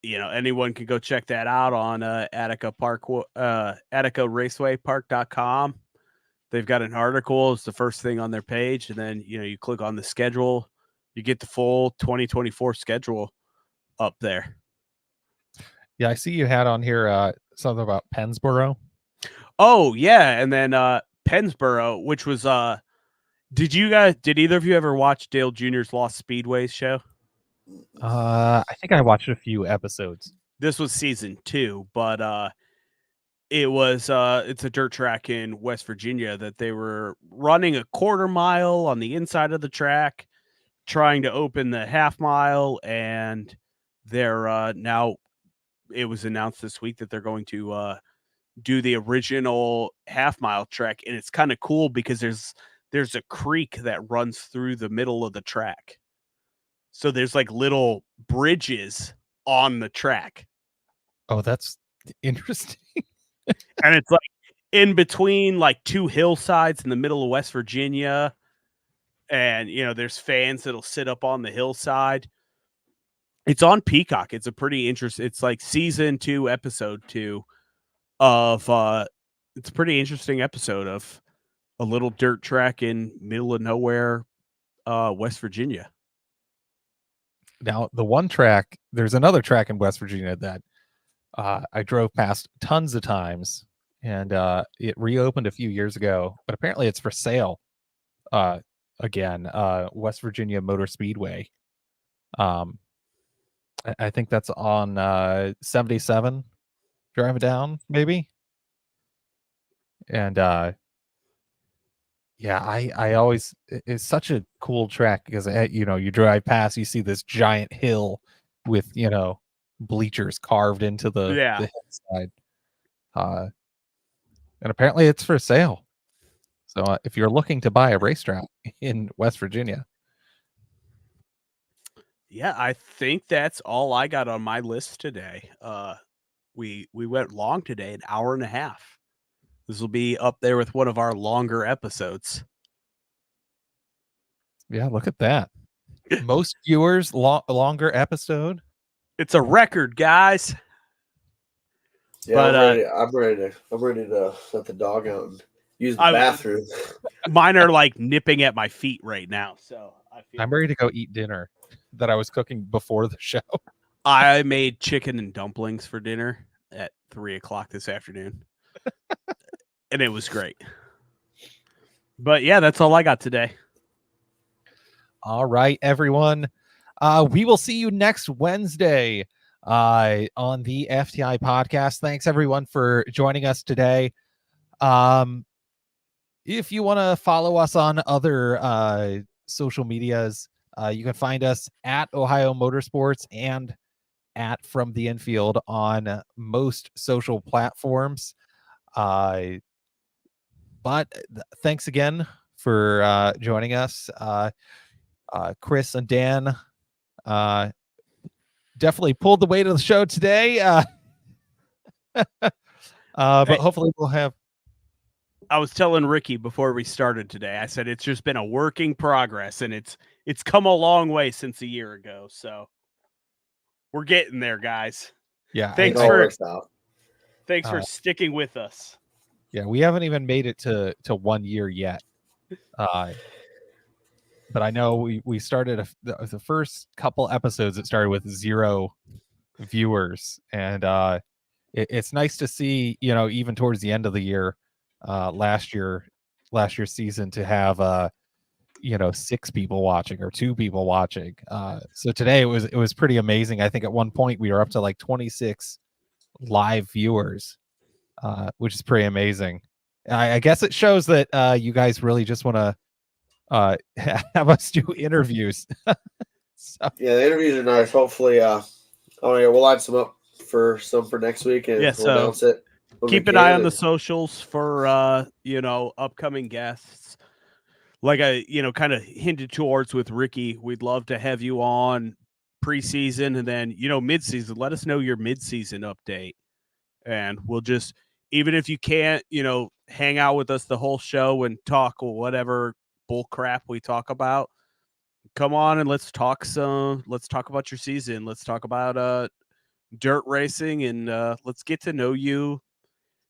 anyone can go check that out on Attica Racewaypark.com. They've got an article. It's the first thing on their page. And then, you click on the schedule, you get the full 2024 schedule up there. Yeah, I see you had on here something about Pennsboro. Oh, yeah. And then Pennsboro, which was did either of you ever watch Dale Jr.'s Lost Speedways show? I think I watched a few episodes. This was season 2, but it's a dirt track in West Virginia that they were running a quarter mile on the inside of the track, trying to open the half mile, and they're now, it was announced this week that they're going to do the original half mile track. And it's kind of cool because there's a creek that runs through the middle of the track. So there's like little bridges on the track. Oh, that's interesting. And it's like in between like two hillsides in the middle of West Virginia. And, there's fans that'll sit up on the hillside. It's on Peacock. It's a pretty interesting, it's like season 2, episode 2 of, it's a pretty interesting episode of a little dirt track in middle of nowhere, West Virginia. Now, the one track, there's another track in West Virginia that I drove past tons of times, and it reopened a few years ago, but apparently it's for sale again. West Virginia Motor Speedway. I think that's on 77 driving down, maybe. And yeah, I always, it's such a cool track because you drive past, you see this giant hill with bleachers carved into the hillside, and apparently it's for sale. So if you're looking to buy a racetrack in West Virginia, yeah, I think that's all I got on my list today. we went long today, an hour and a half. This will be up there with one of our longer episodes. Yeah, look at that. Most viewers, longer episode. It's a record, guys. Yeah, But, I'm ready to let the dog out and use the bathroom. Mine are like nipping at my feet right now, so I'm ready to go eat dinner that I was cooking before the show. I made chicken and dumplings for dinner at 3:00 this afternoon, and it was great. But yeah, that's all I got today. All right, everyone. We will see you next Wednesday on the FTI podcast. Thanks everyone for joining us today. If you want to follow us on other social medias, you can find us at Ohio Motorsports and at From the Infield on most social platforms. But thanks again for joining us. Chris and Dan definitely pulled the weight of the show today. But hopefully we'll have. I was telling Ricky before we started today, I said it's just been a working progress, and it's come a long way since a year ago. So we're getting there, guys. Yeah. Thanks for sticking with us. Yeah, we haven't even made it to 1 year yet. But I know we started the first couple episodes. It started with 0 viewers, and it's nice to see, even towards the end of the year, last year's season, to have 6 people watching or 2 people watching. So today it was pretty amazing. I think at one point we were up to like 26 live viewers, which is pretty amazing. I guess it shows that you guys really just want to have us do interviews. So. Yeah, the interviews are nice. Hopefully, we'll line some up for next week, and we'll announce it. Keep an eye on the socials for upcoming guests. Like I kind of hinted towards with Ricky, we'd love to have you on preseason, and then midseason. Let us know your midseason update, and we'll just, even if you can't hang out with us the whole show and talk whatever bull crap we talk about, come on and let's talk about your season. Let's talk about dirt racing, and let's get to know you.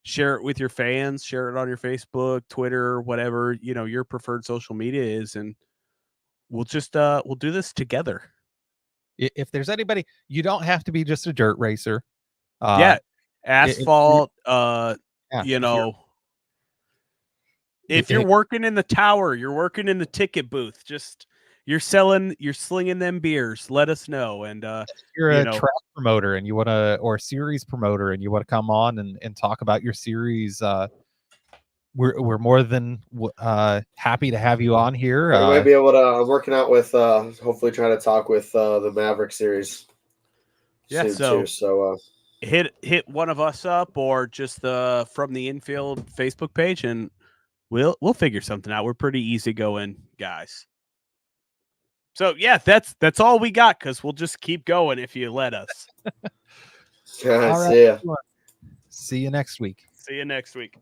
Share it with your fans, share it on your Facebook, Twitter, whatever, your preferred social media is. And we'll just, we'll do this together. If there's anybody, you don't have to be just a dirt racer. Asphalt, if you're working in the tower, you're working in the ticket booth, just you're slinging them beers, let us know. And you're a track promoter and you want to, or series promoter, and you want to come on and talk about your series, we're more than happy to have you on here. I might be able to. I'm working out with hopefully trying to talk with the Maverick series. Yeah, so hit one of us up, or just the From the Infield Facebook page, and we'll figure something out. We're pretty easygoing guys. So yeah, that's all we got, because we'll just keep going if you let us. All right, see ya. See you next week. See you next week.